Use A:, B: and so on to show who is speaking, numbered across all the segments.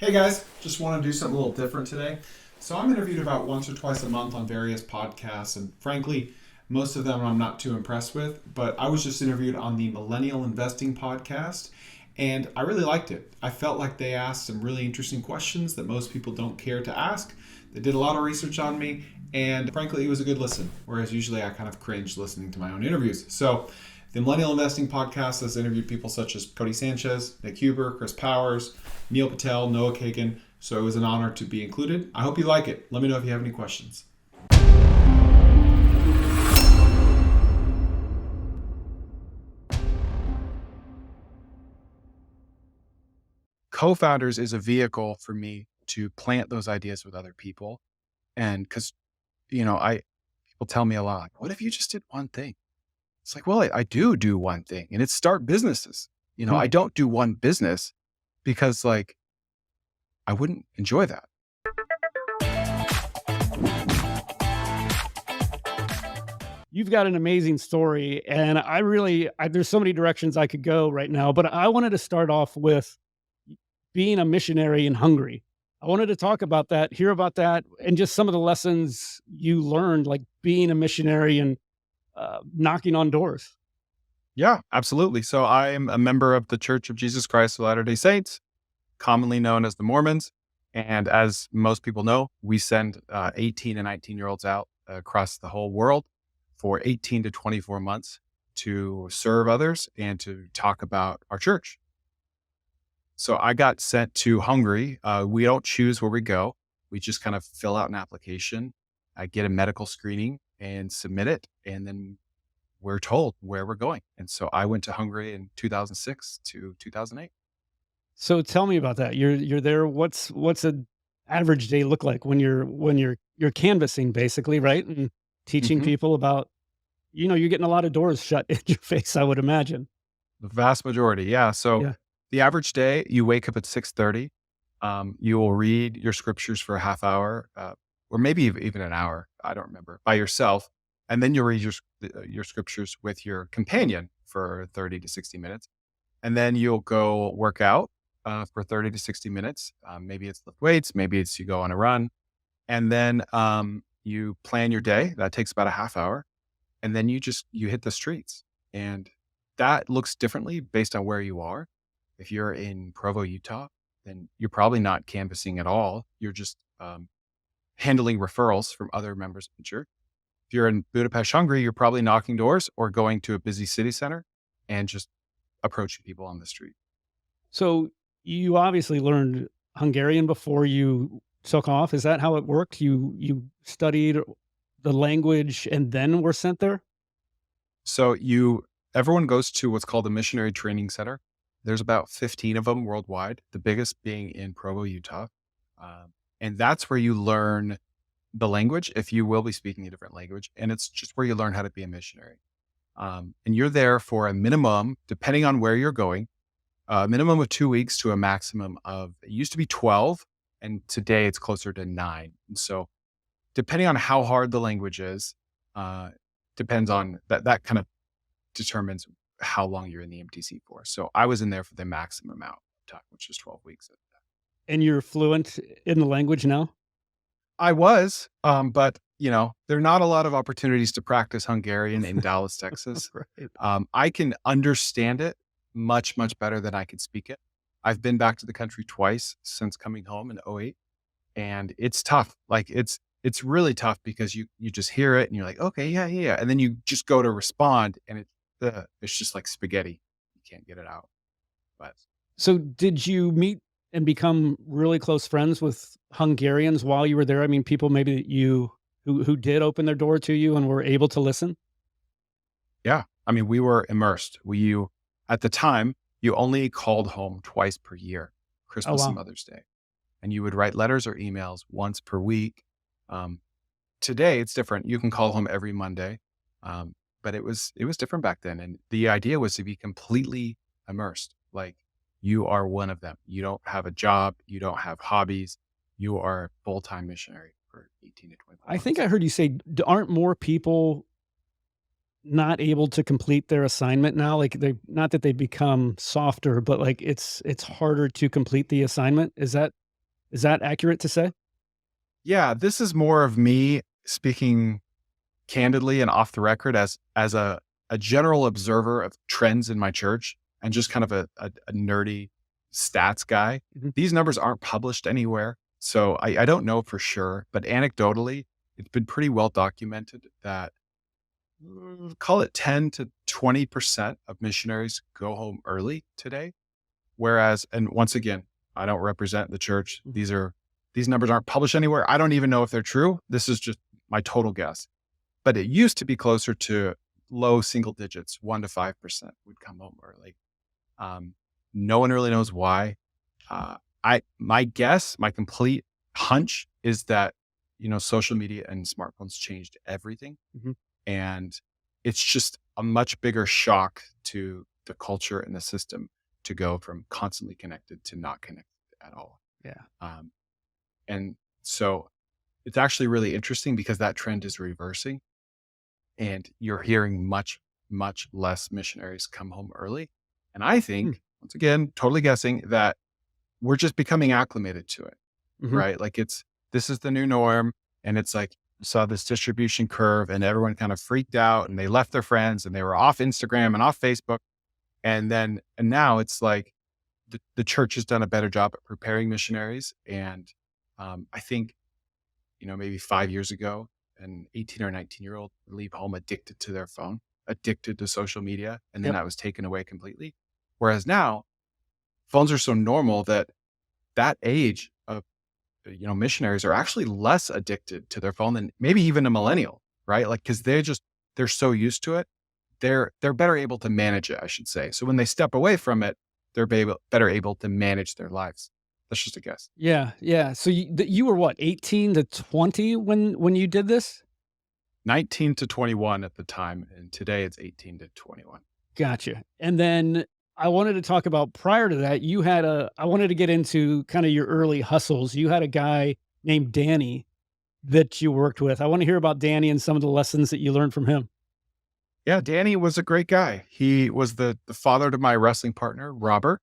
A: Hey guys, just want to do something a little different today. So I'm interviewed about once or twice a month on various podcasts, and frankly, most of them I'm not too impressed with. But I was just interviewed on the Millennial Investing podcast, and I really liked it. I felt like they asked some really interesting questions that most people don't care to ask. They did a lot of research on me, and frankly, it was a good listen. Whereas usually I kind of cringe listening to my own interviews. So the Millennial Investing Podcast has interviewed people such as Cody Sanchez, Nick Huber, Chris Powers, Neil Patel, Noah Kagan. So it was an honor to be included. I hope you like it. Let me know if you have any questions. Co-founders is a vehicle for me to plant those ideas with other people. And because, I people tell me a lot, like, what if you just did one thing? It's like, well, I do one thing, and it's start businesses.
B: Hmm.
A: I don't do one business because I wouldn't enjoy that.
B: You've got an amazing story, and there's so many directions I could go right now, but I wanted to start off with being a missionary in Hungary. I wanted to talk about that, hear about that, and just some of the lessons you learned, like being a missionary and knocking on doors.
A: Yeah, absolutely. So I'm a member of the Church of Jesus Christ of Latter-day Saints, commonly known as the Mormons. And as most people know, we send 18 and 19-year-olds out across the whole world for 18 to 24 months to serve others and to talk about our church. So I got sent to Hungary. We don't choose where we go. We just kind of fill out an application, get a medical screening and submit it. And then we're told where we're going. And so I went to Hungary in 2006 to 2008.
B: So tell me about that. You're there. What's an average day look like when you're canvassing, basically, right? And teaching
A: hmm
B: people about, you're getting a lot of doors shut in your face, I would imagine.
A: The vast majority. Yeah. So
B: Yeah.
A: the average day, you wake up at 6:30. You will read your scriptures for a half hour, or maybe even an hour. I don't remember, by yourself. And then you'll read your scriptures with your companion for 30 to 60 minutes. And then you'll go work out for 30 to 60 minutes. Maybe it's lift weights, maybe it's you go on a run. And then you plan your day. That takes about a half hour. And then you hit the streets. And that looks differently based on where you are. If you're in Provo, Utah, then you're probably not canvassing at all. You're just handling referrals from other members of the church. If you're in Budapest, Hungary, you're probably knocking doors or going to a busy city center and just approaching people on the street.
B: So you obviously learned Hungarian before you took off. Is that how it worked? You studied the language and then were sent there?
A: So everyone goes to what's called the Missionary Training Center. There's about 15 of them worldwide, the biggest being in Provo, Utah. And that's where you learn the language, if you will be speaking a different language. And it's just where you learn how to be a missionary. And you're there for a minimum, depending on where you're going, a minimum of 2 weeks to a maximum of, it used to be 12, and today it's closer to 9. And so depending on how hard the language is, depends on that kind of determines how long you're in the MTC for. So I was in there for the maximum amount of time, which is 12 weeks.
B: And you're fluent in the language now?
A: I was, but there are not a lot of opportunities to practice Hungarian in Dallas, Texas.
B: Right.
A: I can understand it much, much better than I can speak it. I've been back to the country twice since coming home in '08, and it's tough. It's really tough because you just hear it and you're like, okay, yeah, yeah, yeah. And then you just go to respond and it's just like spaghetti. You can't get it out. But
B: So did you meet and become really close friends with Hungarians while you were there? I mean, people maybe that who did open their door to you and were able to listen?
A: yeah, I mean, we were immersed. At the time, you only called home twice per year,
B: Oh,
A: Christmas and
B: wow.
A: Mother's Day. And you would write letters or emails once per week. Um, Today it's different. You can call home every Monday. But it was different back then. And the idea was to be completely immersed. Like you are one of them. You don't have a job. You don't have hobbies. You are a full-time missionary for 18 to 24
B: I think
A: months.
B: I heard you say, aren't more people not able to complete their assignment now? Like they, not that they become softer, but like it's harder to complete the assignment. Is that Is that accurate to say?
A: Yeah, this is more of me speaking candidly and off the record as a general observer of trends in my church and just kind of a nerdy stats guy.
B: Mhm.
A: These numbers aren't published anywhere, so I don't know for sure, but anecdotally, it's been pretty well documented that call it 10 to 20% of missionaries go home early today. Whereas, and once again, I don't represent the church.
B: Mhm.
A: These numbers aren't published anywhere. I don't even know if they're true. This is just my total guess. But it used to be closer to low single digits, 1 to 5% would come home early. Um, no one really knows why. Uh, my guess, my complete hunch is that, social media and smartphones changed everything.
B: Mhm.
A: And it's just a much bigger shock to the culture and the system to go from constantly connected to not connected at all.
B: Yeah.
A: Um, and so it's actually really interesting because that trend is reversing and you're hearing much, much less missionaries come home early. And I
B: Hmm.
A: think, once again, totally guessing that we're just becoming acclimated to it,
B: Mhm.
A: right? Like this is the new norm. And it's like, you saw this distribution curve and everyone kind of freaked out and they left their friends and they were off Instagram and off Facebook. And now it's like the church has done a better job at preparing missionaries. And I think, maybe 5 years ago, an 18 or 19-year-old would leave home addicted to their phone, addicted to social media. And then
B: Yep.
A: that was taken away completely. Whereas now phones are so normal that age of missionaries are actually less addicted to their phone than maybe even a millennial, right? Like, because they're so used to it, they're better able to manage it, I should say. So when they step away from it, they're better able to manage their lives. That's just a guess.
B: Yeah, yeah. So you were what, 18 to 20 when you did this?
A: 19 to 21 at the time, and today it's 18 to 21.
B: Gotcha. And then I wanted to talk about prior to that, I wanted to get into kind of your early hustles. You had a guy named Danny that you worked with. I want to hear about Danny and some of the lessons that you learned from him.
A: Yeah, Danny was a great guy. He was the father to my wrestling partner, Robert.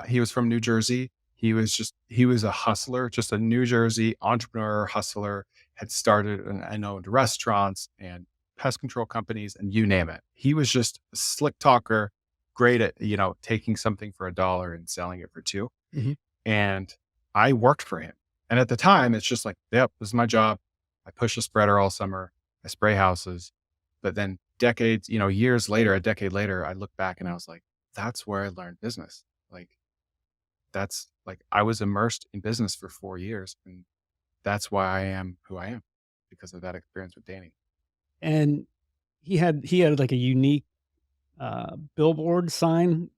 A: He was from New Jersey. He was a hustler, just a New Jersey entrepreneur hustler, had started and owned restaurants and pest control companies and you name it. He was just a slick talker, great at, taking something for $1 and selling it for two.
B: Mhm.
A: And I worked for him. And at the time, it's just like, yep, this is my job. I push a spreader all summer. I spray houses. But then years later, a decade later, I look back and I was like, that's where I learned business. Like, that's like, I was immersed in business for 4 years. And that's why I am who I am because of that experience with Danny.
B: And he had like a unique billboard sign.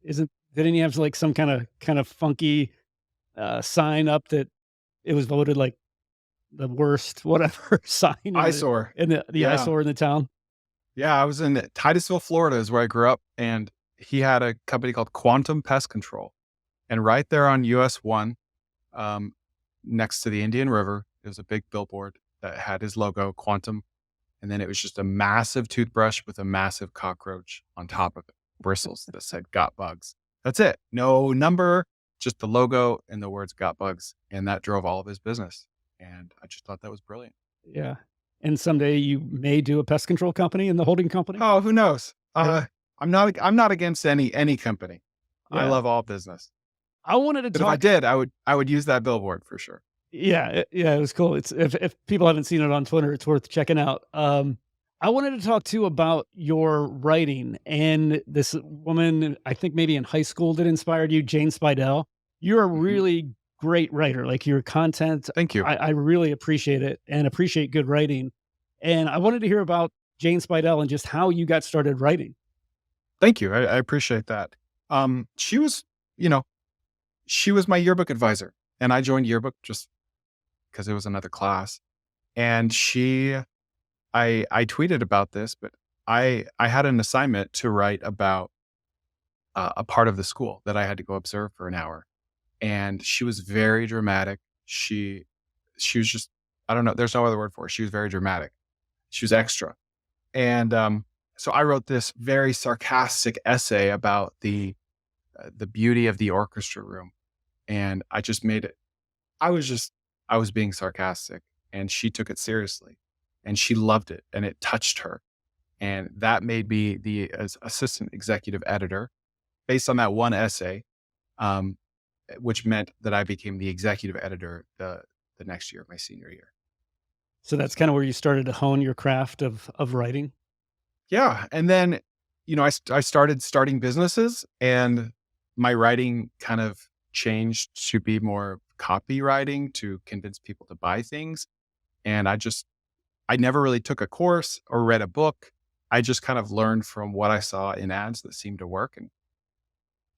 B: Didn't he have like some kind of funky sign up that it was voted like the worst whatever sign in
A: Eyesore.
B: the
A: Yeah.
B: eyesore in the town?
A: Yeah. I was in Titusville, Florida is where I grew up. And he had a company called Quantum Pest Control. And right there on US 1, um, next to the Indian River, there was a big billboard that had his logo, Quantum. And then it was just a massive toothbrush with a massive cockroach on top of it, bristles that said got bugs. That's it. No number, just the logo and the words got bugs. And that drove all of his business. And I just thought that was brilliant.
B: Yeah. And someday you may do a pest control company in the holding company?
A: Oh, who knows?
B: Yeah.
A: I'm not against any company. I
B: Yeah.
A: love all business.
B: I wanted to
A: But if I
B: talk.
A: did, I would use that billboard for sure.
B: Yeah, it was cool. It's if people haven't seen it on Twitter, it's worth checking out. I wanted to talk too about your writing and this woman, I think maybe in high school that inspired you, Jane Spidell. You're a
A: Mhm.
B: really great writer. Like your content,
A: Thank you.
B: I really appreciate it and appreciate good writing. And I wanted to hear about Jane Spidell and just how you got started writing.
A: Thank you. I appreciate that. She was, you know, she was my yearbook advisor, and I joined yearbook just because it was another class. And I tweeted about this, but I had an assignment to write about a part of the school that I had to go observe for an hour, and she was very dramatic. She was just I don't know. There's no other word for it. She was very dramatic. She was extra, and so I wrote this very sarcastic essay about the beauty of the orchestra room, and I just made it. I was just I was being sarcastic, and she took it seriously, and she loved it, and it touched her, and that made me the assistant executive editor based on that one essay, um, which meant that I became the executive editor the next year, my senior year.
B: So that's
A: So
B: kind of where you started to hone your craft of writing?
A: yeah, and then, I started starting businesses, and my writing kind of changed to be more copywriting to convince people to buy things, and I never really took a course or read a book. I just kind of learned from what I saw in ads that seemed to work and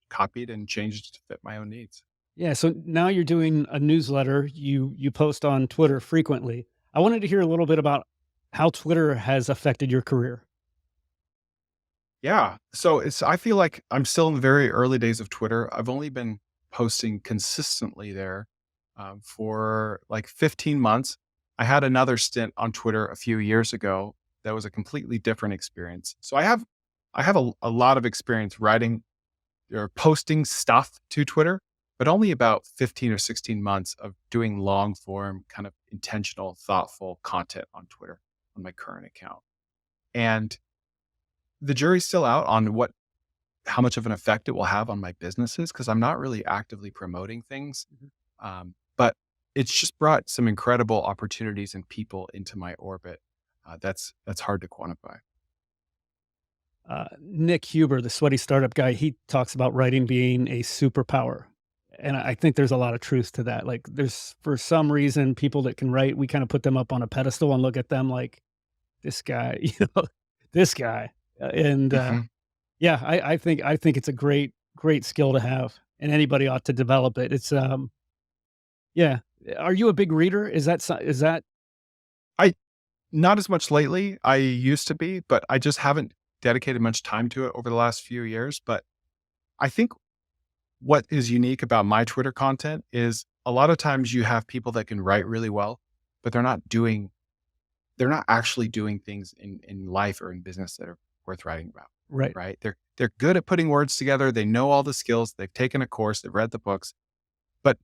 A: copied and changed to fit my own needs.
B: Yeah, so now you're doing a newsletter, you post on Twitter frequently. I wanted to hear a little bit about how Twitter has affected your career.
A: Yeah. So I feel like I'm still in the very early days of Twitter. I've only been posting consistently there for like 15 months. I had another stint on Twitter a few years ago that was a completely different experience. So I have a lot of experience writing or posting stuff to Twitter, but only about 15 or 16 months of doing long form, kind of intentional, thoughtful content on Twitter on my current account. And the jury's still out on how much of an effect it will have on my businesses because I'm not really actively promoting things.
B: Mhm.
A: But it's just brought some incredible opportunities and people into my orbit. That's hard to quantify.
B: Nick Huber, the sweaty startup guy, he talks about writing being a superpower. And I think there's a lot of truth to that. Like, there's for some reason people that can write, we kind of put them up on a pedestal and look at them like this guy, this guy.
A: Mhm.
B: Yeah, I think it's a great skill to have, and anybody ought to develop it. Yeah. Are you a big reader? Is that
A: I Not as much lately. I used to be, but I just haven't dedicated much time to it over the last few years. But I think what is unique about my Twitter content is a lot of times you have people that can write really well, but they're not actually doing things in life or in business that are worth writing about,
B: right?
A: right? They're good at putting words together. They know all the skills. They've taken a course. They've read the books, but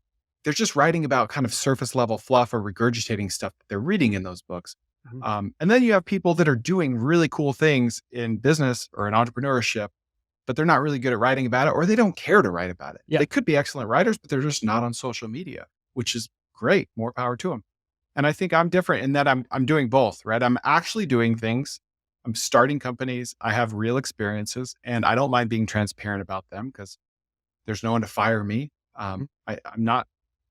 A: they're just writing about kind of surface level fluff or regurgitating stuff that they're reading in those books.
B: Mhm.
A: And then you have people that are doing really cool things in business or in entrepreneurship, but they're not really good at writing about it, or they don't care to write about it.
B: Yeah,
A: They could be excellent writers, but they're just not on social media, which is great. More power to them. And I think I'm different in that I'm doing both, right? I'm actually doing things. I'm starting companies. I have real experiences, and I don't mind being transparent about them because there's no one to fire me.
B: mhm,
A: I'm not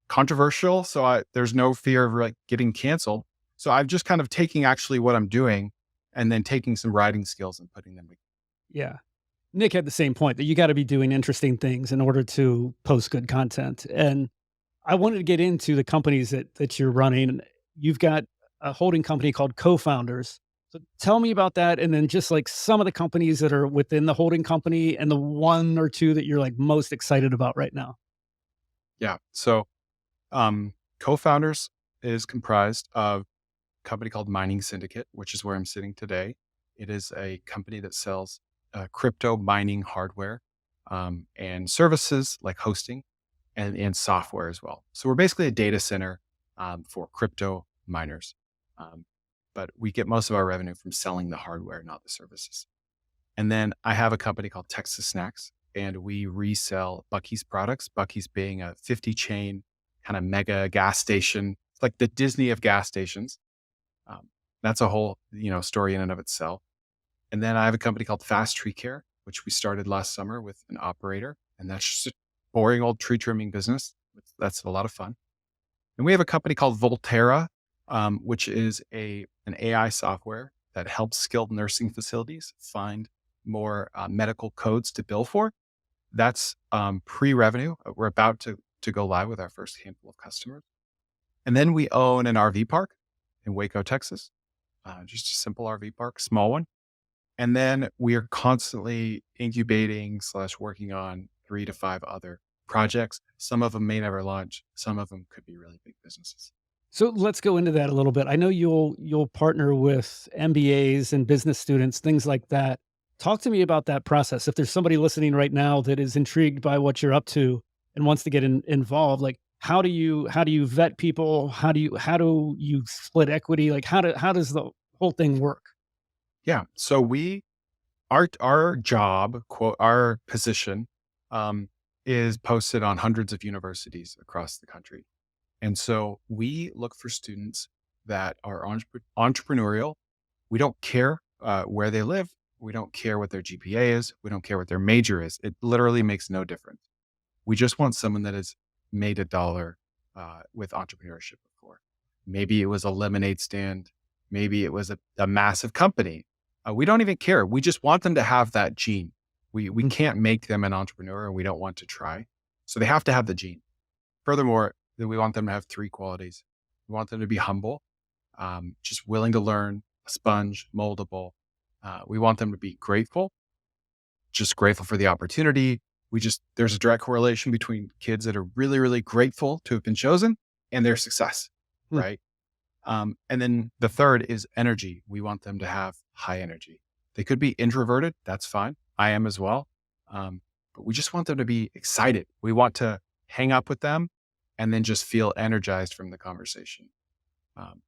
A: controversial, so there's no fear of like getting canceled. So I'm just kind of taking actually what I'm doing, and then taking some writing skills and putting them.
B: yeah. Nick had the same point that you gotta be doing interesting things in order to post good content, and I wanted to get into the companies that you're running. You've got a holding company called Cofounders. So tell me about that, and then just, like, some of the companies that are within the holding company and the 1 or 2 that you're, like, most excited about right now.
A: Yeah. So um, co-founders is comprised of a company called Mining Syndicate, which is where I'm sitting today. It is a company that sells crypto mining hardware and services like hosting and software as well. So we're basically a data center for crypto miners. Um, but we get most of our revenue from selling the hardware, not the services. And then I have a company called Texas Snacks, and we resell Buc-ee's products. Buc-ee's being a 50 chain kind of mega gas station. It's like the Disney of gas stations. Um, that's a whole story in and of itself. And then I have a company called Fast Tree Care, which we started last summer with an operator, and that's just a boring old tree trimming business. That's a lot of fun. And we have a company called Volterra, which is an AI software that helps skilled nursing facilities find more medical codes to bill for. That's pre-revenue. We're about to go live with our first handful of customers. And then we own an RV park in Waco, Texas, just a simple RV park, small one. And then we are constantly incubating slash working on 3 to 5 other projects. Some of them may never launch. Some of them could be really big businesses.
B: So let's go into that a little bit. I know you'll partner with MBAs and business students, things like that. Talk to me about that process. If there's somebody listening right now that is intrigued by what you're up to and wants to get involved, like how do you vet people? How do you split equity? Like how does the whole thing work?
A: Yeah. So our job, quote, our position, um, is posted on hundreds of universities across the country. And so we look for students that are entrepreneurial. We don't care where they live. We don't care what their GPA is. We don't care what their major is. It literally makes no difference. We just want someone that has made a dollar with entrepreneurship before. Maybe it was a lemonade stand. Maybe it was a massive company. We don't even care. We just want them to have that gene. We
B: Mm.
A: can't make them an entrepreneur, and we don't want to try. So they have to have the gene. Furthermore, we want them to have three qualities. We want them to be humble, just willing to learn, a sponge, moldable. We want them to be grateful, just grateful for the opportunity. There's a direct correlation between kids that are really, really grateful to have been chosen and their success,
B: Mm.
A: right? And then the third is energy. We want them to have high energy. They could be introverted. That's fine. I am as well. But we just want them to be excited. We want to hang up with them and then just feel energized from the conversation. Um,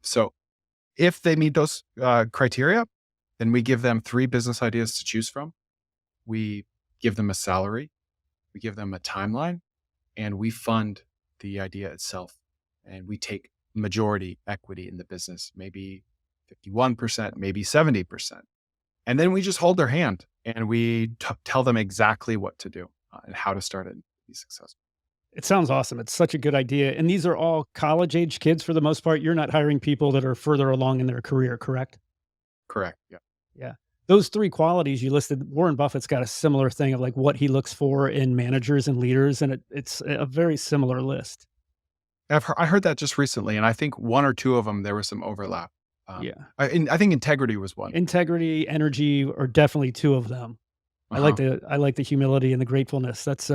A: so if they meet those criteria, then we give them three business ideas to choose from. We give them a salary, we give them a timeline, and we fund the idea itself. And we take majority equity in the business, maybe 51%, maybe 70%. And then we just hold their hand and we tell them exactly what to do and how to start it and be successful.
B: It sounds awesome. It's such a good idea. And these are all college age kids for the most part. You're not hiring people that are further along in their career, correct?
A: Correct. Yeah.
B: Yeah. Those 3 qualities you listed, Warren Buffett's got a similar thing of, like, what he looks for in managers and leaders, and it's a very similar list.
A: I heard that just recently. And I think one or two of them, there was some overlap.
B: Yeah.
A: I think integrity was one.
B: Integrity, energy are definitely 2 of them.
A: Uh huh.
B: I like the humility and the gratefulness. That's,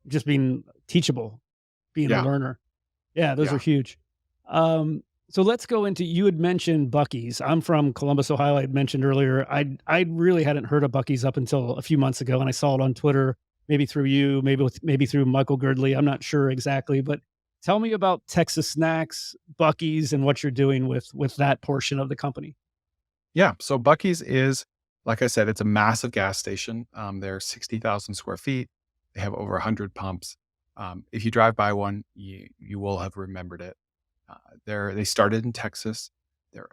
B: just being teachable, being a
A: Yeah.
B: learner. Yeah, those are
A: Yeah.
B: huge. So let's go into you had mentioned Buc-ee's. I'm from Columbus, Ohio. I had mentioned earlier. I really hadn't heard of Buc-ee's up until a few months ago, and I saw it on Twitter, maybe through you, maybe through Michael Girdley. I'm not sure exactly, but tell me about Texas Snacks, Buc-ee's, and what you're doing with that portion of the company.
A: Yeah. So Bucky's is, like I said, it's a massive gas station. They're 60,000 square feet. They have over 100 pumps. If you drive by one, you will have remembered it. They started in Texas.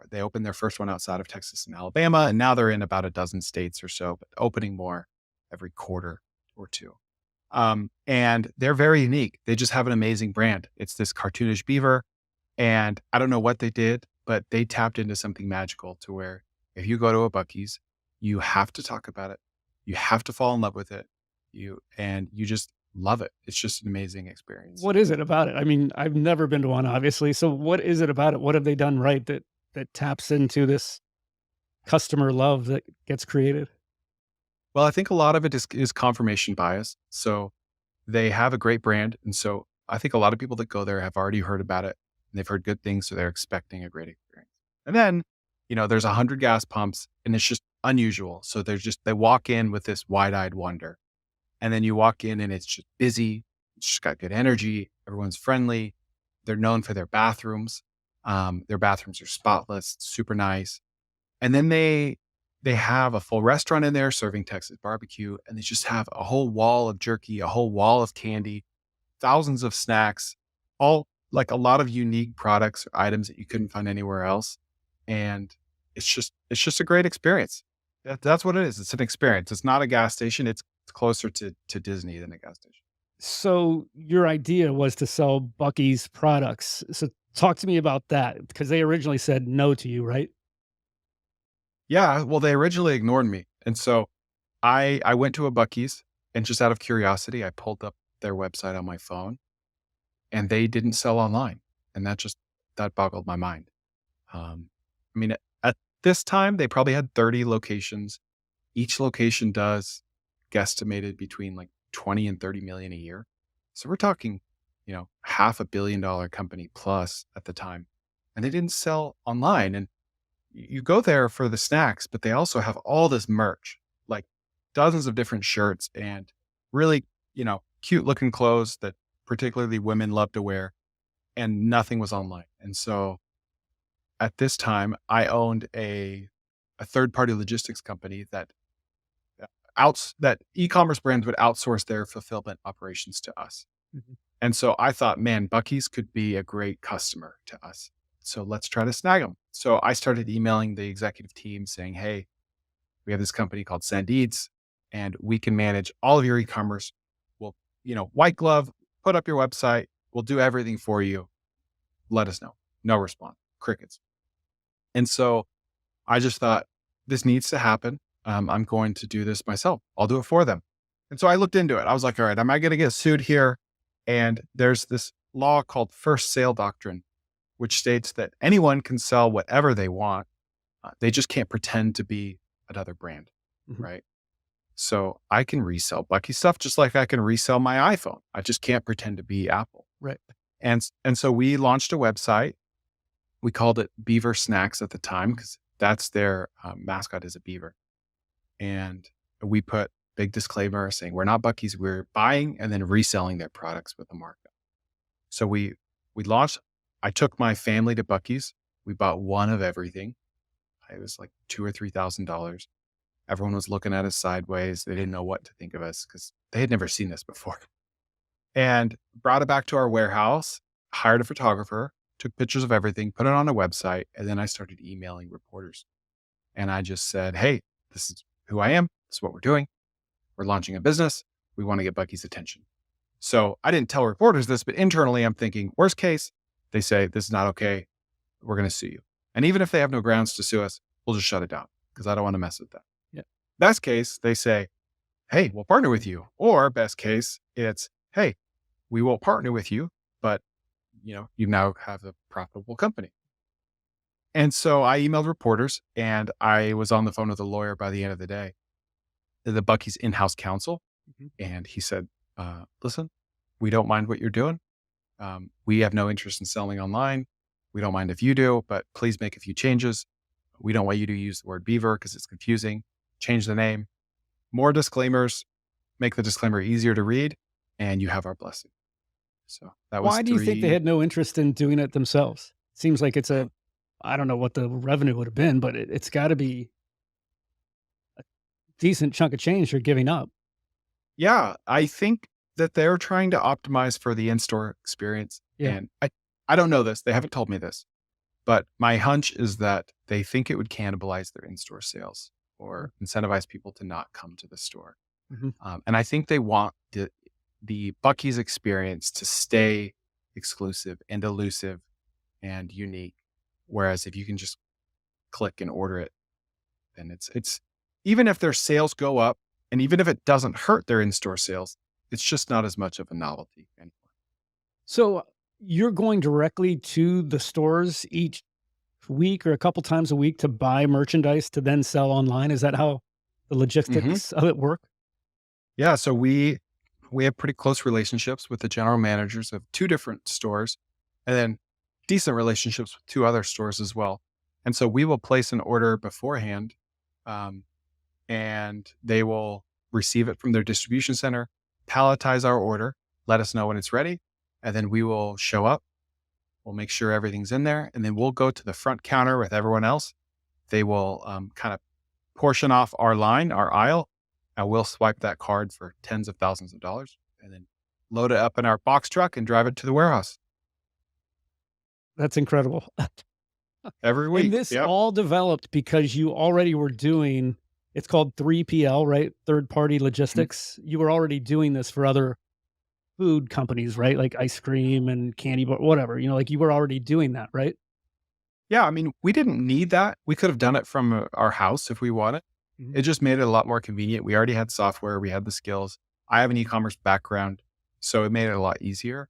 A: They opened their first one outside of Texas and Alabama, and now they're in about a dozen states or so, but opening more every quarter or two. And they're very unique. They just have an amazing brand. It's this cartoonish beaver, and I don't know what they did, but they tapped into something magical to where if you go to a Bucky's, you have to talk about it. You have to fall in love with it. You just love it. It's just an amazing experience.
B: What is it about it? I mean, I've never been to one, obviously. So what is it about it? What have they done right that taps into this customer love that gets created?
A: Well, I think a lot of it is confirmation bias. So they have a great brand. And so I think a lot of people that go there have already heard about it and they've heard good things. So they're expecting a great experience. And then, there's 100 gas pumps and it's just unusual. So they walk in with this wide eyed wonder. And then you walk in and it's just busy. It's just got good energy. Everyone's friendly. They're known for their bathrooms. Their bathrooms are spotless, super nice. And then they have a full restaurant in there serving Texas barbecue, and they just have a whole wall of jerky, a whole wall of candy, thousands of snacks, all like a lot of unique products or items that you couldn't find anywhere else. And it's just a great experience. That's what it is. It's an experience. It's not a gas station. It's closer to Disney than a gas station.
B: So your idea was to sell Bucky's products. So talk to me about that because they originally said no to you, right?
A: Yeah, well, they originally ignored me, and so I went to a Bucky's, and just out of curiosity, I pulled up their website on my phone, and they didn't sell online, and that boggled my mind. I mean, at this time, they probably had 30 locations. Each location does guesstimated between like 20 and 30 million a year. So we're talking, $500 million company plus at the time, and they didn't sell online. And you go there for the snacks, but they also have all this merch, like dozens of different shirts and really, cute looking clothes that particularly women love to wear, and nothing was online. And so at this time, I owned a third party logistics company that that e-commerce brands would outsource their fulfillment operations to us.
B: Mhm.
A: And so I thought, man, Buc-ee's could be a great customer to us. So let's try to snag them. So I started emailing the executive team saying, hey, we have this company called Send Eats, and we can manage all of your e-commerce. We'll, white glove, put up your website. We'll do everything for you. Let us know. No response. Crickets. And so I just thought, this needs to happen. I'm going to do this myself. I'll do it for them. And so I looked into it. I was like, all right, am I going to get sued here? And there's this law called first sale doctrine, which states that anyone can sell whatever they want. They just can't pretend to be another brand,
B: Mhm.
A: right? So I can resell Buc-ee stuff just like I can resell my iPhone. I just can't pretend to be Apple.
B: Right.
A: And so we launched a website. We called it Beaver Snacks at the time because that's their mascot is a beaver. And we put big disclaimer saying we're not Buc-ee's, we're buying and then reselling their products with a markup. So we launched. I took my family to Buc-ee's. We bought one of everything. It was like $2,000 or $3,000. Everyone was looking at us sideways. They didn't know what to think of us because they had never seen this before. And brought it back to our warehouse, hired a photographer, took pictures of everything, put it on a website, and then I started emailing reporters. And I just said, hey, this is who I am. This is what we're doing. We're launching a business. We want to get Buc-ee's attention. So I didn't tell reporters this, but internally I'm thinking, worst case, they say, this is not okay. We're going to sue you. And even if they have no grounds to sue us, we'll just shut it down because I don't want to mess with that.
B: Yeah.
A: Best case, they say, hey, we'll partner with you. Or best case, it's, hey, we will partner with you, but you now have a profitable company. And so I emailed reporters and I was on the phone with a lawyer by the end of the day, the Buc-ee's in-house counsel.
B: Mhm.
A: And he said, listen, we don't mind what you're doing. We have no interest in selling online. We don't mind if you do, but please make a few changes. We don't want you to use the word beaver because it's confusing. Change the name, more disclaimers, make the disclaimer easier to read, and you have our blessing. So that was
B: Why do you think they
A: three.
B: had no interest in doing it themselves? Seems like it's I don't know what the revenue would have been, but it's got to be decent chunk of change you're giving up.
A: Yeah, I think that they're trying to optimize for the in-store experience.
B: Yeah.
A: And I don't know this. They haven't told me this, but my hunch is that they think it would cannibalize their in-store sales or incentivize people to not come to the store.
B: Mhm.
A: And I think they want the Buc-ee's experience to stay exclusive and elusive and unique. Whereas if you can just click and order it, then it's even if their sales go up and even if it doesn't hurt their in-store sales, it's just not as much of a novelty anymore.
B: So you're going directly to the stores each week or a couple times a week to buy merchandise to then sell online? Is that how the
A: Hmm.
B: logistics of it work?
A: Yeah, so we have pretty close relationships with the general managers of two different stores, and then decent relationships with two other stores as well. And so we will place an order beforehand, um, and they will receive it from their distribution center, palletize our order, let us know when it's ready, and then we will show up. We'll make sure everything's in there, and then we'll go to the front counter with everyone else. They will kind of portion off our line, our aisle, and we'll swipe that card for tens of thousands of dollars and then load it up in our box truck and drive it to the warehouse
B: That's incredible.
A: every
B: And
A: week.
B: this
A: Yep.
B: all developed because you already were doing it's called 3PL, right? Third party
A: Mhm.
B: logistics. You were already doing this for other food companies, right? Like ice cream and candy bar, whatever. Like you were already doing that, right?
A: Yeah. I mean, we didn't need that. We could have done it from our house if we wanted.
B: Mhm.
A: It just made it a lot more convenient. We already had software, we had the skills. I have an e commerce background, so it made it a lot easier.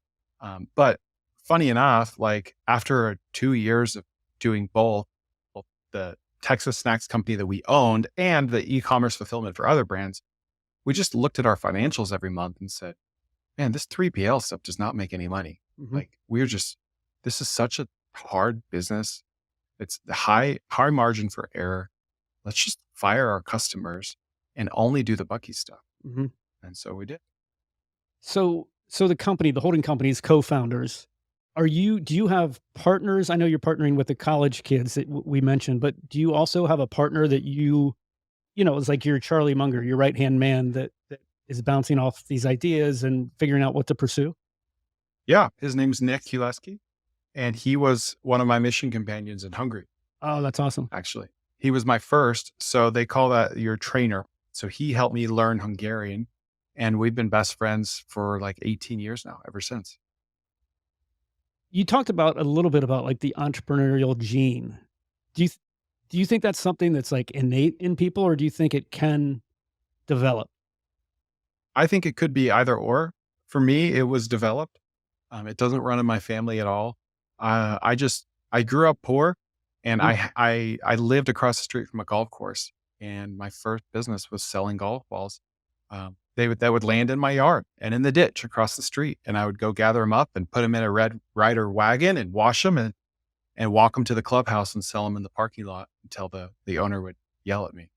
A: But funny enough, like after 2 years of doing both, both the Texas snacks company that we owned and the e commerce fulfillment for other brands, we just looked at our financials every month and said, man, this 3PL stuff does not make any money.
B: Mhm.
A: Like, this is such a hard business. It's the high margin for error. Let's just fire our customers and only do the Bucky stuff.
B: Mhm.
A: And so we did.
B: So So the company, the holding company is co-founders. Do you have partners? I know you're partnering with the college kids that we mentioned, but do you also have a partner that it's like your Charlie Munger, your right-hand man that is bouncing off these ideas and figuring out what to pursue?
A: Yeah, his name's Nick Kuleski, and he was one of my mission companions in Hungary,
B: Oh, that's awesome.
A: actually. He was my first, so they call that your trainer. So he helped me learn Hungarian, and we've been best friends for like 18 years now, ever since.
B: You talked about a little bit about like the entrepreneurial gene. Do you th- do you think that's something that's like innate in people, or do you think it can develop?
A: I think it could be either or. For me, it was developed. It doesn't run in my family at all. I grew up poor, and
B: Mhm.
A: I lived across the street from a golf course, and my first business was selling golf balls. That would land in my yard and in the ditch across the street, and I would go gather them up and put them in a Red Ryder wagon and wash them and walk them to the clubhouse and sell them in the parking lot until the owner would yell at me.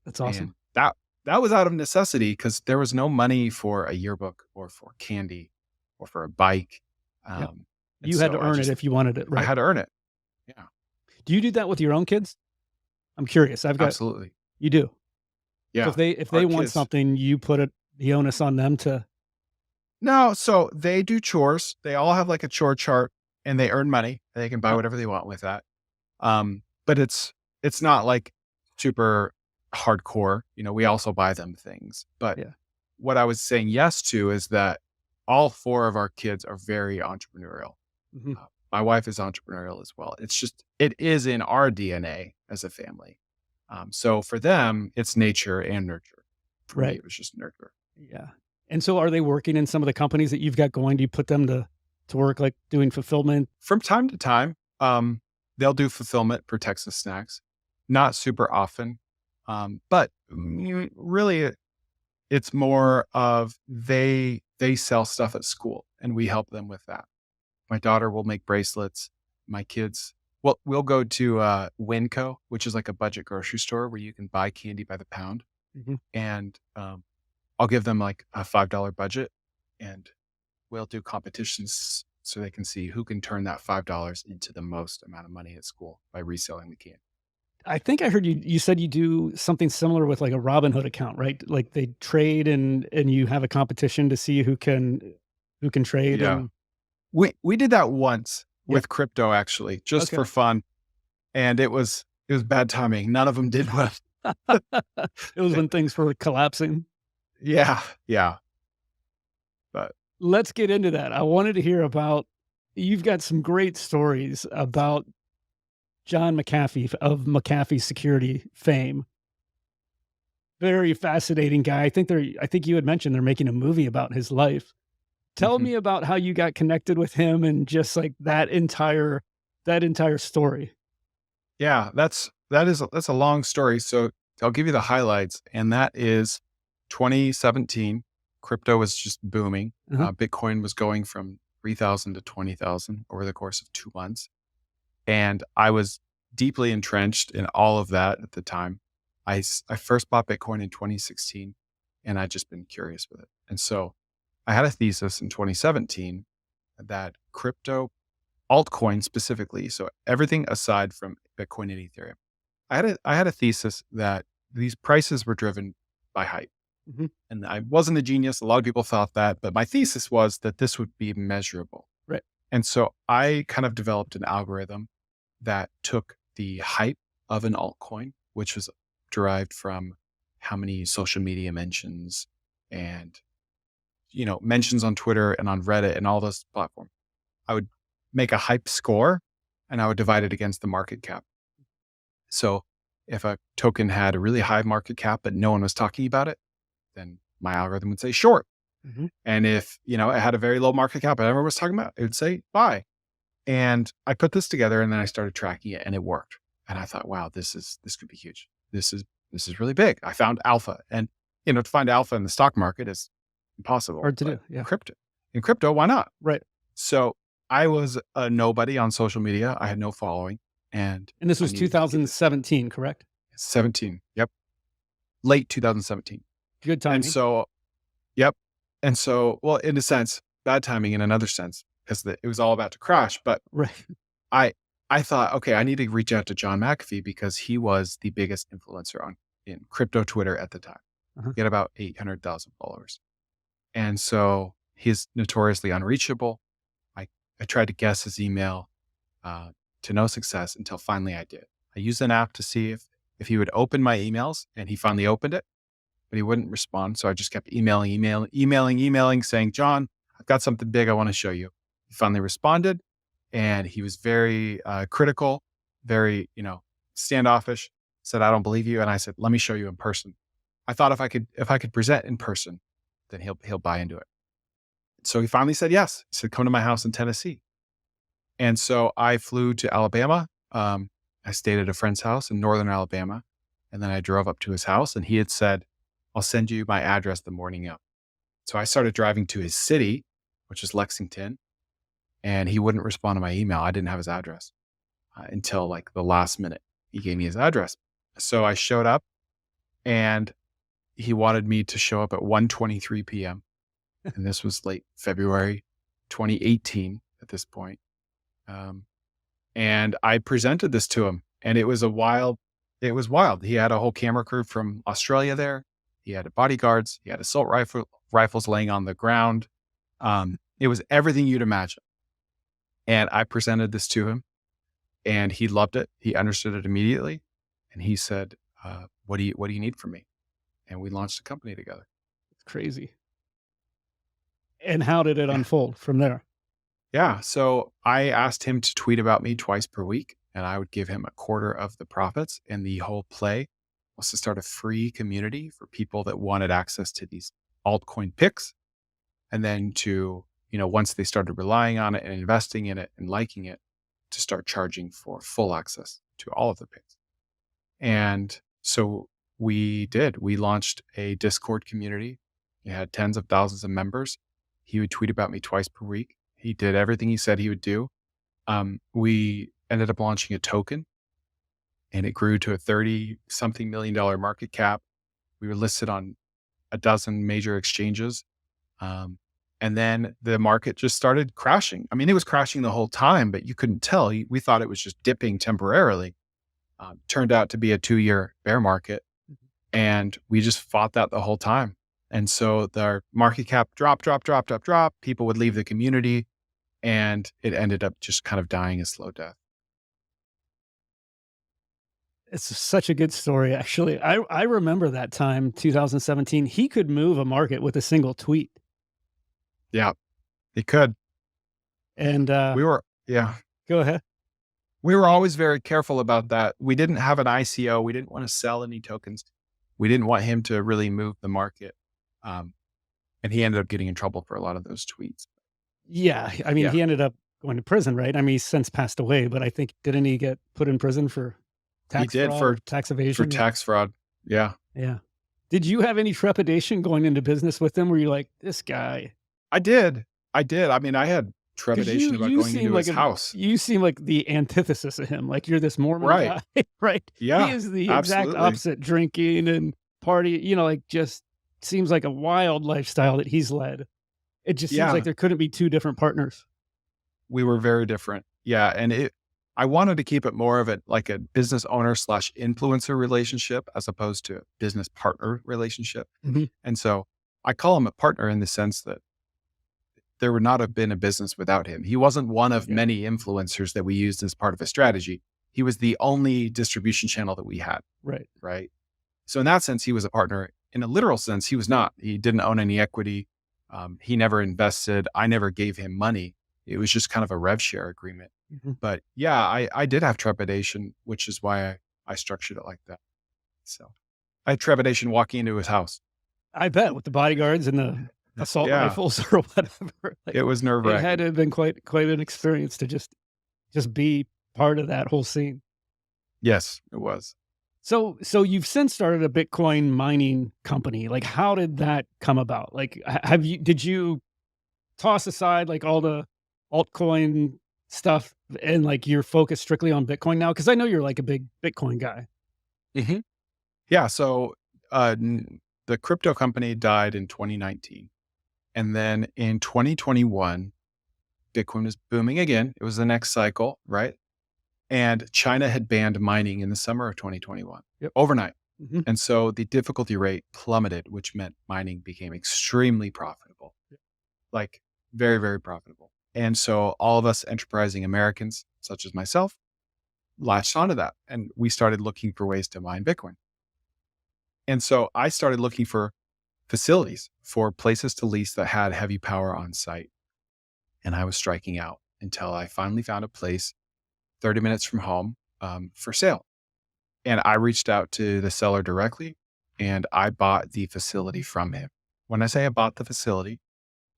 B: That's awesome.
A: And that was out of necessity because there was no money for a yearbook or for candy or for a bike.
B: Yep.
A: And
B: You had to
A: so
B: earn it if you wanted it,
A: I
B: right?
A: had to earn it. Yeah,
B: Do you do that with your own kids? I'm curious.
A: absolutely.
B: You do. So
A: Yeah.
B: if
A: Our
B: they want
A: kids,
B: something, you put the onus on them to.
A: no, so they do chores. They all have like a chore chart and they earn money. They can buy
B: Oh,
A: whatever they want with that. But it's not like super hardcore. We also buy them things. But
B: yeah.
A: what I was saying yes to is that all four of our kids are very entrepreneurial.
B: Mhm.
A: My wife is entrepreneurial as well. It is in our DNA as a family. So for them, it's nature and nurture. For me,
B: Right.
A: it was just nurture.
B: Yeah. And so are they working in some of the companies that you've got going? Do you put them to work, like doing fulfillment?
A: From time to time, they'll do fulfillment for Texas Snacks, not super often. But really, it's more of they sell stuff at school and we help them with that. My daughter will make bracelets. My kids, well, we'll go to Winco, which is like a budget grocery store where you can buy candy by the pound.
B: Mhm.
A: And I'll give them like a $5 budget and we'll do competitions so they can see who can turn that $5 into the most amount of money at school by reselling the candy.
B: I think I heard you said you do something similar with like a Robinhood account, right? Like they trade and you have a competition to see who can trade
A: Yeah.
B: and
A: We did that once
B: yeah.
A: with crypto actually, just
B: Okay.
A: for fun. And it was bad timing. None of them did well.
B: It was when things were collapsing.
A: Yeah. Yeah. But
B: Let's get into that. I wanted to hear about you've got some great stories about John McAfee of McAfee Security fame. Very fascinating guy. I think you had mentioned they're making a movie about his life. Tell
A: mhm.
B: me about how you got connected with him and just like that entire story.
A: Yeah, that's a long story. So I'll give you the highlights, and that is 2017. Crypto was just booming.
B: Uh-huh.
A: Bitcoin was going from 3,000 to 20,000 over the course of 2 months, and I was deeply entrenched in all of that at the time. I first bought Bitcoin in 2016, and I'd just been curious with it, and so I had a thesis in 2017 that crypto altcoins specifically, so everything aside from Bitcoin and Ethereum. I had a thesis that these prices were driven by hype.
B: Mhm.
A: And I wasn't a genius. A lot of people thought that, but my thesis was that this would be measurable.
B: Right.
A: And so I kind of developed an algorithm that took the hype of an altcoin, which was derived from how many social media mentions and mentions on Twitter and on Reddit and all those platforms. I would make a hype score and I would divide it against the market cap. So if a token had a really high market cap, but no one was talking about it, then my algorithm would say short.
B: Mhm.
A: And if, it had a very low market cap, but everyone was talking about it, it would say buy. And I put this together and then I started tracking it and it worked. And I thought, wow, this could be huge. This is really big. I found alpha. And, to find alpha in the stock market is impossible.
B: Hard to
A: But
B: do. Yeah.
A: in crypto, why not?
B: Right.
A: So I was a nobody on social media. I had no following and
B: And this
A: I
B: was
A: needed to get this
B: 2017, correct?
A: 17. Yep. Late 2017.
B: Good
A: And
B: timing.
A: so, yep. And so, well, in a sense, bad timing in another sense because it was all about to crash. But
B: Right.
A: I I thought, okay, I need to reach out to John McAfee because he was the biggest influencer on in crypto Twitter at the time.
B: Uh-huh.
A: He had about 800,000 followers. And so he's notoriously unreachable. I, I tried to guess his email uh, to no success until finally I did. I used an app to see if he would open my emails, and he finally opened it, but he wouldn't respond. So I just kept emailing, saying, John, I've got something big I want to show you. He finally responded, and he was very critical, very, standoffish, said, I don't believe you. And I said, let me show you in person. I thought if I could present in person, then he'll buy into it. So he finally said yes. He said, come to my house in Tennessee. And so I flew to Alabama. I stayed at a friend's house in northern Alabama. And then I drove up to his house, and he had said, I'll send you my address the morning of. So I started driving to his city, which is Lexington, and he wouldn't respond to my email. I didn't have his address until like the last minute. He gave me his address. So I showed up, and he wanted me to show up at 1:23 p.m. And this was late February 2018 at this point. Um, and I presented this to him, and it was wild. He had a whole camera crew from Australia there. He had bodyguards. He had assault rifles laying on the ground. It was everything you'd imagine. And I presented this to him, and he loved it. He understood it immediately. And he said, what do you need from me? And we launched a company together.
B: It's crazy. And how did it
A: Yeah.
B: unfold from there?
A: Yeah. So I asked him to tweet about me twice per week, and I would give him a quarter of the profits. And the whole play was to start a free community for people that wanted access to these altcoin picks. And then once they started relying on it and investing in it and liking it, to start charging for full access to all of the picks. And so we did. We launched a Discord community. It had tens of thousands of members. He would tweet about me twice per week. He did everything he said he would do. We ended up launching a token, and it grew to a 30 something million dollar market cap. We were listed on a dozen major exchanges. And then the market just started crashing. I mean, it was crashing the whole time, but you couldn't tell. We thought it was just dipping temporarily. Turned out to be a 2-year bear market. And we just fought that the whole time. And so their market cap dropped. People would leave the community, and it ended up just kind of dying a slow death.
B: It's such a good story, actually. I remember that time, 2017. He could move a market with a single tweet.
A: Yeah, it could.
B: And
A: We were, yeah,
B: go ahead.
A: we were always very careful about that. We didn't have an ICO. We didn't want to sell any tokens. We didn't want him to really move the market. And he ended up getting in trouble for a lot of those tweets.
B: Yeah, I mean,
A: Yeah,
B: he ended up going to prison, right? I mean, he's since passed away, but I think didn't he get put in prison for
A: he
B: tax
A: did
B: fraud or tax
A: for
B: evasion? Yeah.
A: tax fraud. Yeah,
B: Yeah. Did you have any trepidation going into business with him? Were you like, this guy?
A: I did. I did. I mean, I had
B: Because you
A: trepidation about
B: you
A: going
B: seem
A: into
B: like
A: his
B: an
A: house.
B: you seem like the antithesis of him. Like you're this Mormon
A: Right.
B: guy, right? He
A: Yeah,
B: is the exact
A: absolutely.
B: opposite, drinking and party. Like just seems like a wild lifestyle that he's led. It just seems like
A: Yeah,
B: there couldn't be two different partners.
A: we were very different. Yeah. And I wanted to keep it more of like a business owner slash influencer relationship as opposed to a business partner relationship.
B: Mhm.
A: And so I call him a partner in the sense that there would not have been a business without him. He wasn't one of
B: Yeah,
A: many influencers that we used as part of a strategy. He was the only distribution channel that we had.
B: right.
A: Right. So in that sense, he was a partner. In a literal sense, he was not. He didn't own any equity. He never invested. I never gave him money. It was just kind of a rev share agreement.
B: Mhm.
A: But yeah, I did have trepidation, which is why I structured it like that. So I had trepidation walking into his house.
B: I bet with the bodyguards and the assault
A: Yeah,
B: rifles or whatever. Like
A: it was nerve
B: it had
A: wracking.
B: to have been quite an experience to just be part of that whole scene.
A: Yes, it was.
B: So you've since started a Bitcoin mining company. Like, how did that come about? Like, did you toss aside like all the altcoin stuff and like you're focused strictly on Bitcoin now? Because I know you're like a big Bitcoin guy.
A: Mhm. Yeah. So the crypto company died in 2019. And then in 2021, Bitcoin was booming again. It was the next cycle, right? And China had banned mining in the summer of 2021
B: Yep.
A: overnight.
B: Hmm.
A: And so the difficulty rate plummeted, which meant mining became extremely profitable, like very, very profitable. And so all of us enterprising Americans, such as myself, latched onto that. And we started looking for ways to mine Bitcoin. And so I started looking for facilities, for places to lease that had heavy power on site. And I was striking out until I finally found a place 30 minutes from home for sale. And I reached out to the seller directly and I bought the facility from him. When I say I bought the facility,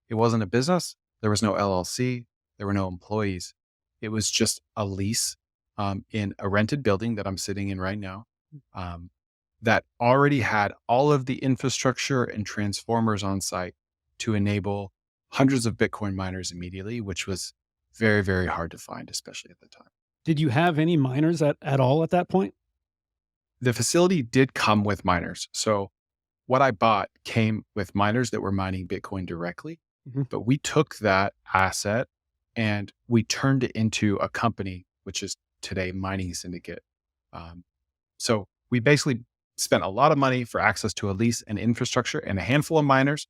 A: it wasn't a business. There was no LLC. There were no employees. It was just a lease in a rented building that I'm sitting in right now um, that already had all of the infrastructure and transformers on site to enable hundreds of Bitcoin miners immediately, which was very, very hard to find, especially at the time.
B: Did you have any miners at all at that point?
A: The facility did come with miners. So what I bought came with miners that were mining Bitcoin directly,
B: Mhm.
A: but we took that asset and we turned it into a company, which is today Mining Syndicate. So we basically spent a lot of money for access to a lease and infrastructure and a handful of miners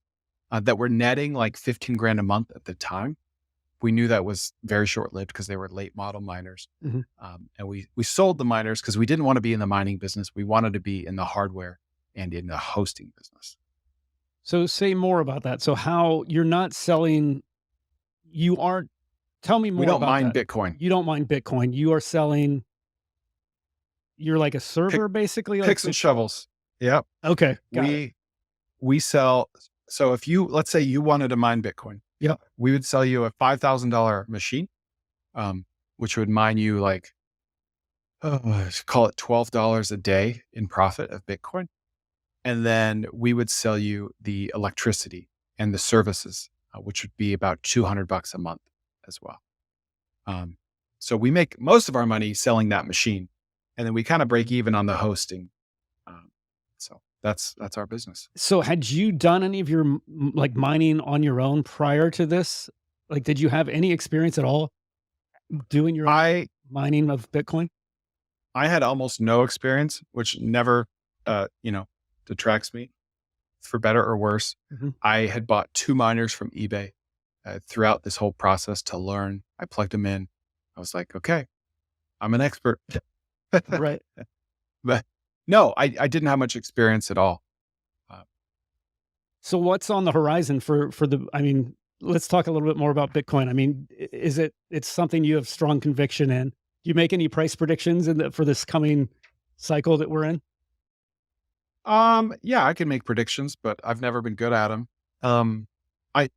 A: that were netting like 15 grand a month at the time. We knew that was very short lived because they were late model miners.
B: Mhm.
A: And we sold the miners because we didn't want to be in the mining business. We wanted to be in the hardware and in the hosting business.
B: So say more about that. So how you're not selling, you aren't, tell me
A: We
B: more
A: don't
B: about
A: mine
B: that.
A: Bitcoin.
B: You don't mine Bitcoin. You are selling, you're like a
A: Pick,
B: server basically, like
A: picks and shovels. Yep.
B: okay, got it.
A: We sell. So if you, let's say you wanted to mine Bitcoin,
B: Yep.
A: we would sell you a $5,000 machine, um, which would mine you like, call it $12 a day in profit of Bitcoin. And then we would sell you the electricity and the services, which would be about $200 a month as well. Um, so we make most of our money selling that machine, and then we kind of break even on the hosting. Um, so that's our business.
B: So had you done any of your like mining on your own prior to this? Like, did you have any experience at all doing your own
A: I
B: mining of Bitcoin?
A: I had almost no experience, which never, detracts me for better or worse.
B: Mhm.
A: I had bought 2 miners from eBay throughout this whole process to learn. I plugged them in. I was like, okay, I'm an expert.
B: Right.
A: But no, I didn't have much experience at all. Uh,
B: So what's on the horizon for the, I mean, let's talk a little bit more about Bitcoin. I mean, is it's something you have strong conviction in? Do you make any price predictions for this coming cycle that we're in?
A: yeah, I can make predictions, but I've never been good at them. Um, I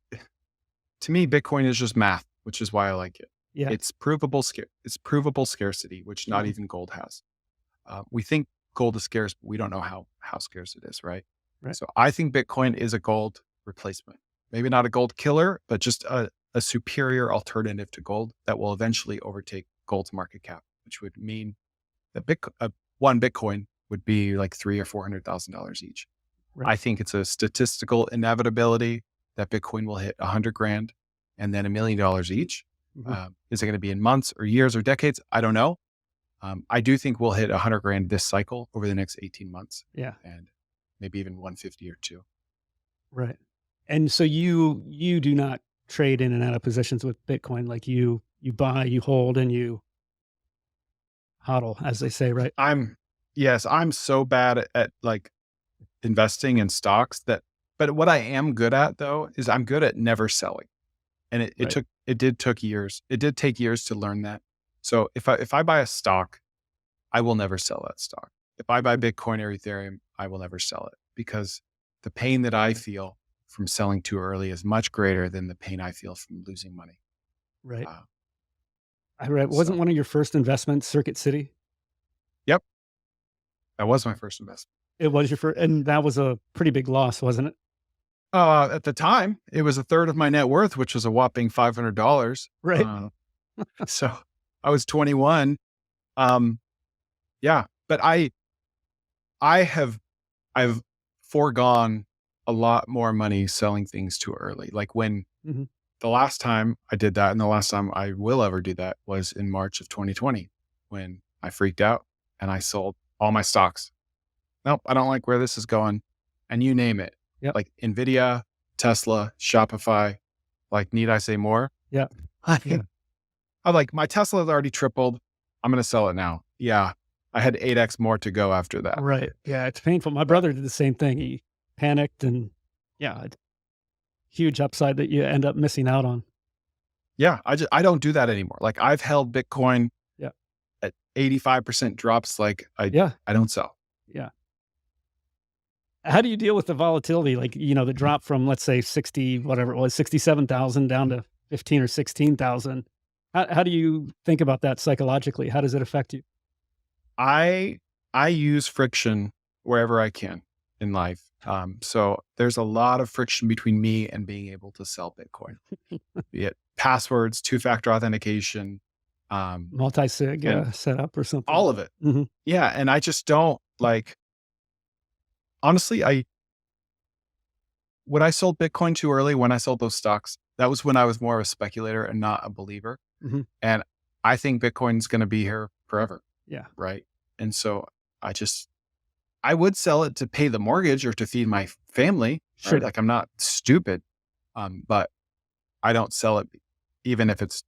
A: to me, Bitcoin is just math, which is why I like it.
B: Yeah.
A: It's provable scarcity, which not
B: Mhm.
A: even gold has. We think gold is scarce, but we don't know how scarce it is, right?
B: Right.
A: So I think Bitcoin is a gold replacement. Maybe not a gold killer, but just a superior alternative to gold that will eventually overtake gold's market cap, which would mean that one Bitcoin would be like $300,000 or $400,000 each.
B: Right.
A: I think it's a statistical inevitability that Bitcoin will hit 100 grand and then $1 million each.
B: Mhm.
A: Is it going to be in months or years or decades? I don't know. I do think we'll hit 100 grand this cycle over the next 18 months
B: Yeah.
A: and maybe even 150 or two.
B: Right. And so you do not trade in and out of positions with Bitcoin, like you buy, you hold, and you hodl, as they say, right?
A: Yes, I'm so bad at like investing in stocks but what I am good at though is I'm good at never selling. And
B: Right.
A: it did take years to learn that. So if I buy a stock, I will never sell that stock. If I buy Bitcoin or Ethereum, I will never sell it because the pain that I feel from selling too early is much greater than the pain I feel from losing money.
B: Right.
A: Uh,
B: I read, wasn't
A: so,
B: one of your first investments Circuit City?
A: yep, that was my first investment.
B: It was your first, and that was a pretty big loss, wasn't it?
A: At the time, it was a third of my net worth, which was a whopping $500.
B: Right.
A: So I was 21. Um, yeah, but I've foregone a lot more money selling things too early. Like when
B: Mhm.
A: the last time I did that and the last time I will ever do that was in March of 2020 when I freaked out and I sold all my stocks. Nope, I don't like where this is going. And you name it,
B: Yep.
A: like Nvidia, Tesla, Shopify. Like, need I say more?
B: Yeah. Yeah.
A: I'm like, my Tesla's already tripled. I'm going to sell it now. Yeah. I had 8x more to go after that.
B: Right. Yeah, it's painful. My
A: But
B: brother did the same thing. He panicked and yeah, huge upside that you end up missing out on.
A: yeah, I don't do that anymore. Like I've held Bitcoin
B: Yeah.
A: at 85% drops. Like
B: Yeah.
A: I don't sell.
B: Yeah. How do you deal with the volatility? Like, the drop from, let's say, 60, whatever it was, 67,000 down to 15 or 16,000. How do you think about that psychologically? How does it affect you?
A: I I use friction wherever I can in life. So there's a lot of friction between me and being able to sell Bitcoin, be it passwords, two-factor authentication, um,
B: Multi-sig
A: and
B: setup or something.
A: all of it.
B: Mhm.
A: Yeah, and I just don't like. Honestly, I when I sold Bitcoin too early, when I sold those stocks, that was when I was more of a speculator and not a believer.
B: Mhm.
A: And I think Bitcoin's going to be here forever,
B: Yeah.
A: right? And so I just I would sell it to pay the mortgage or to feed my family, right?
B: Sure.
A: Like I'm not stupid, but I don't sell it even if it's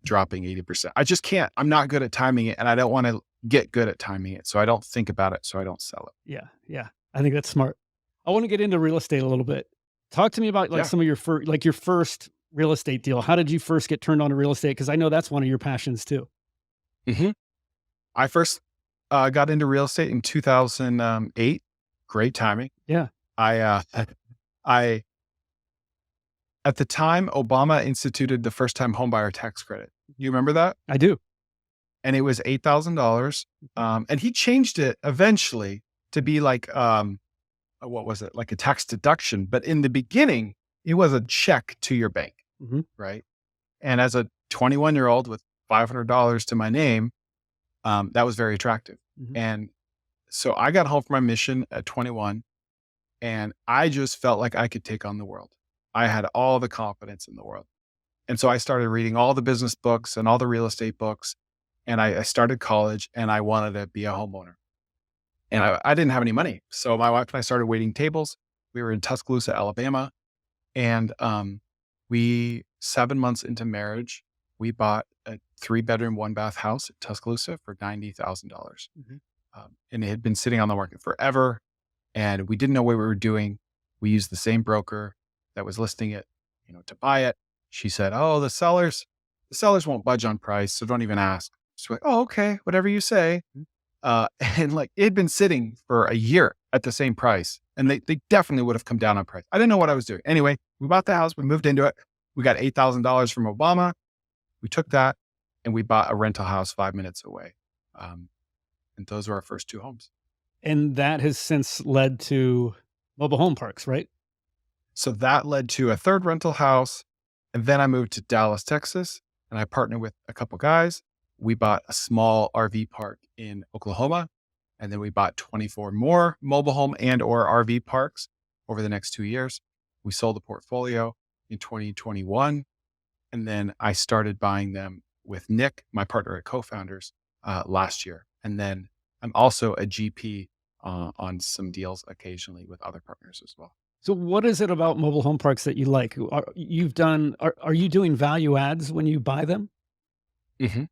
A: dropping 80%. I just can't. I'm not good at timing it and I don't want to get good at timing it. So I don't think about it. So I don't sell it.
B: Yeah. Yeah. I think that's smart. I want to get into real estate a little bit. Talk to me about like
A: Yeah.
B: some of your first real estate deal. How did you first get turned on to real estate? Because I know that's one of your passions too.
A: hmm I first got into real estate in 2008. Great timing.
B: Yeah,
A: I, I, at the time, Obama instituted the first time homebuyer tax credit. You remember that?
B: I do.
A: And it was $8,000. And he changed it eventually to be like, what was it? Like a tax deduction. But in the beginning, it was a check to your bank,
B: Mhm.
A: right? And as a 21-year-old with $500 to my name, that was very attractive.
B: Mhm.
A: And so I got home from my mission at 21 and I just felt like I could take on the world. I had all the confidence in the world. And so I started reading all the business books and all the real estate books. And I started college and I wanted to be a homeowner. And I didn't have any money. So my wife and I started waiting tables. We were in Tuscaloosa, Alabama. And 7 months into marriage, we bought a 3-bedroom, 1-bath house at Tuscaloosa for $90,000.
B: Mhm.
A: And it had been sitting on the market forever. And we didn't know what we were doing. We used the same broker that was listing it, to buy it. She said, "Oh, the sellers won't budge on price, so don't even ask." So like, "Oh, okay, whatever you say." And like it had been sitting for a year at the same price, and they definitely would have come down on price. I didn't know what I was doing. Anyway, we bought the house, we moved into it. We got $8,000 from Obama. We took that and we bought a rental house 5 minutes away. Um, and those were our first two homes.
B: And that has since led to mobile home parks, right?
A: So that led to a third rental house. And then I moved to Dallas, Texas, and I partnered with a couple guys. We bought a small RV park in Oklahoma. And then we bought 24 more mobile home and or RV parks over the next 2 years. We sold the portfolio in 2021. And then I started buying them with Nick, my partner at Cofounders, last year. And then I'm also a GP on some deals occasionally with other partners as well.
B: So what is it about mobile home parks that you like? Are you doing value adds when you buy them?
A: Mhm.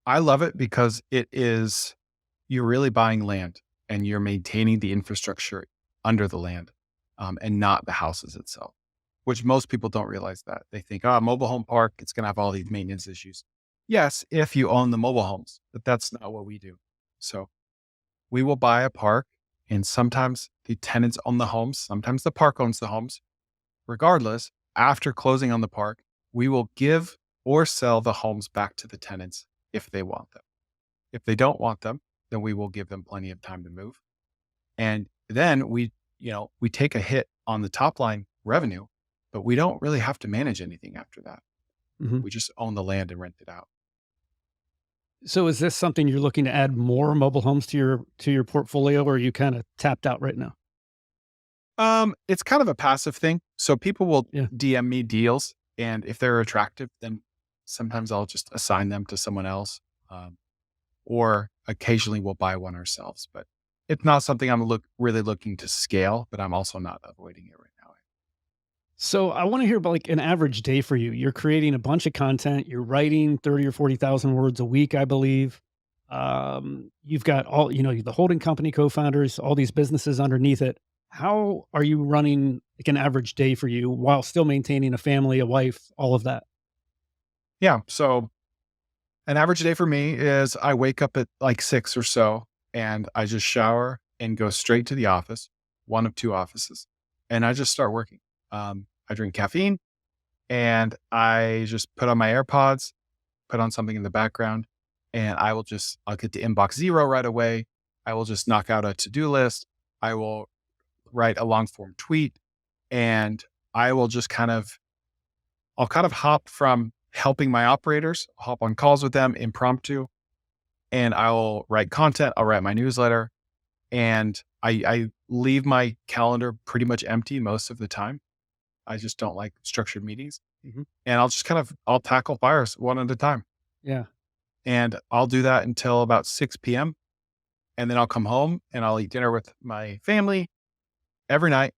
A: I love it because you're really buying land and you're maintaining the infrastructure under the land and not the houses itself, which most people don't realize that. They think, oh, mobile home park, it's going to have all these maintenance issues. Yes, if you own the mobile homes, but that's not what we do. So we will buy a park and sometimes the tenants own the homes, sometimes the park owns the homes. Regardless, after closing on the park, we will give or sell the homes back to the tenants if they want them. If they don't want them, then we will give them plenty of time to move. And then we take a hit on the top line revenue, but we don't really have to manage anything after that.
B: Mhm.
A: We just own the land and rent it out.
B: So is this something you're looking to add more mobile homes to your portfolio, or are you kinda tapped out right now?
A: It's kind of a passive thing. So people will
B: Yeah.
A: DM me deals, and if they're attractive, then sometimes I'll just assign them to someone else, or occasionally we'll buy one ourselves. But it's not something I'm really looking to scale. But I'm also not avoiding it right now.
B: So I want to hear about like an average day for you. You're creating a bunch of content. You're writing 30 or 40,000 words a week, I believe. You've got all, the holding company co-founders, all these businesses underneath it. How are you running like an average day for you while still maintaining a family, a wife, all of that?
A: Yeah. So an average day for me is I wake up at like 6 or so, and I just shower and go straight to the office, one of two offices, and I just start working. I drink caffeine, and I just put on my AirPods, put on something in the background, and I'll get to inbox zero right away. I will just knock out a to-do list. I will write a long form tweet, and I will just I'll kind of hop from helping my operators, hop on calls with them impromptu, and I'll write content. I'll write my newsletter, and I leave my calendar pretty much empty most of the time. I just don't like structured meetings,
B: Mhm.
A: and I'll tackle fires one at a time,
B: Yeah.
A: and I'll do that until about 6 p.m. And then I'll come home and I'll eat dinner with my family every night.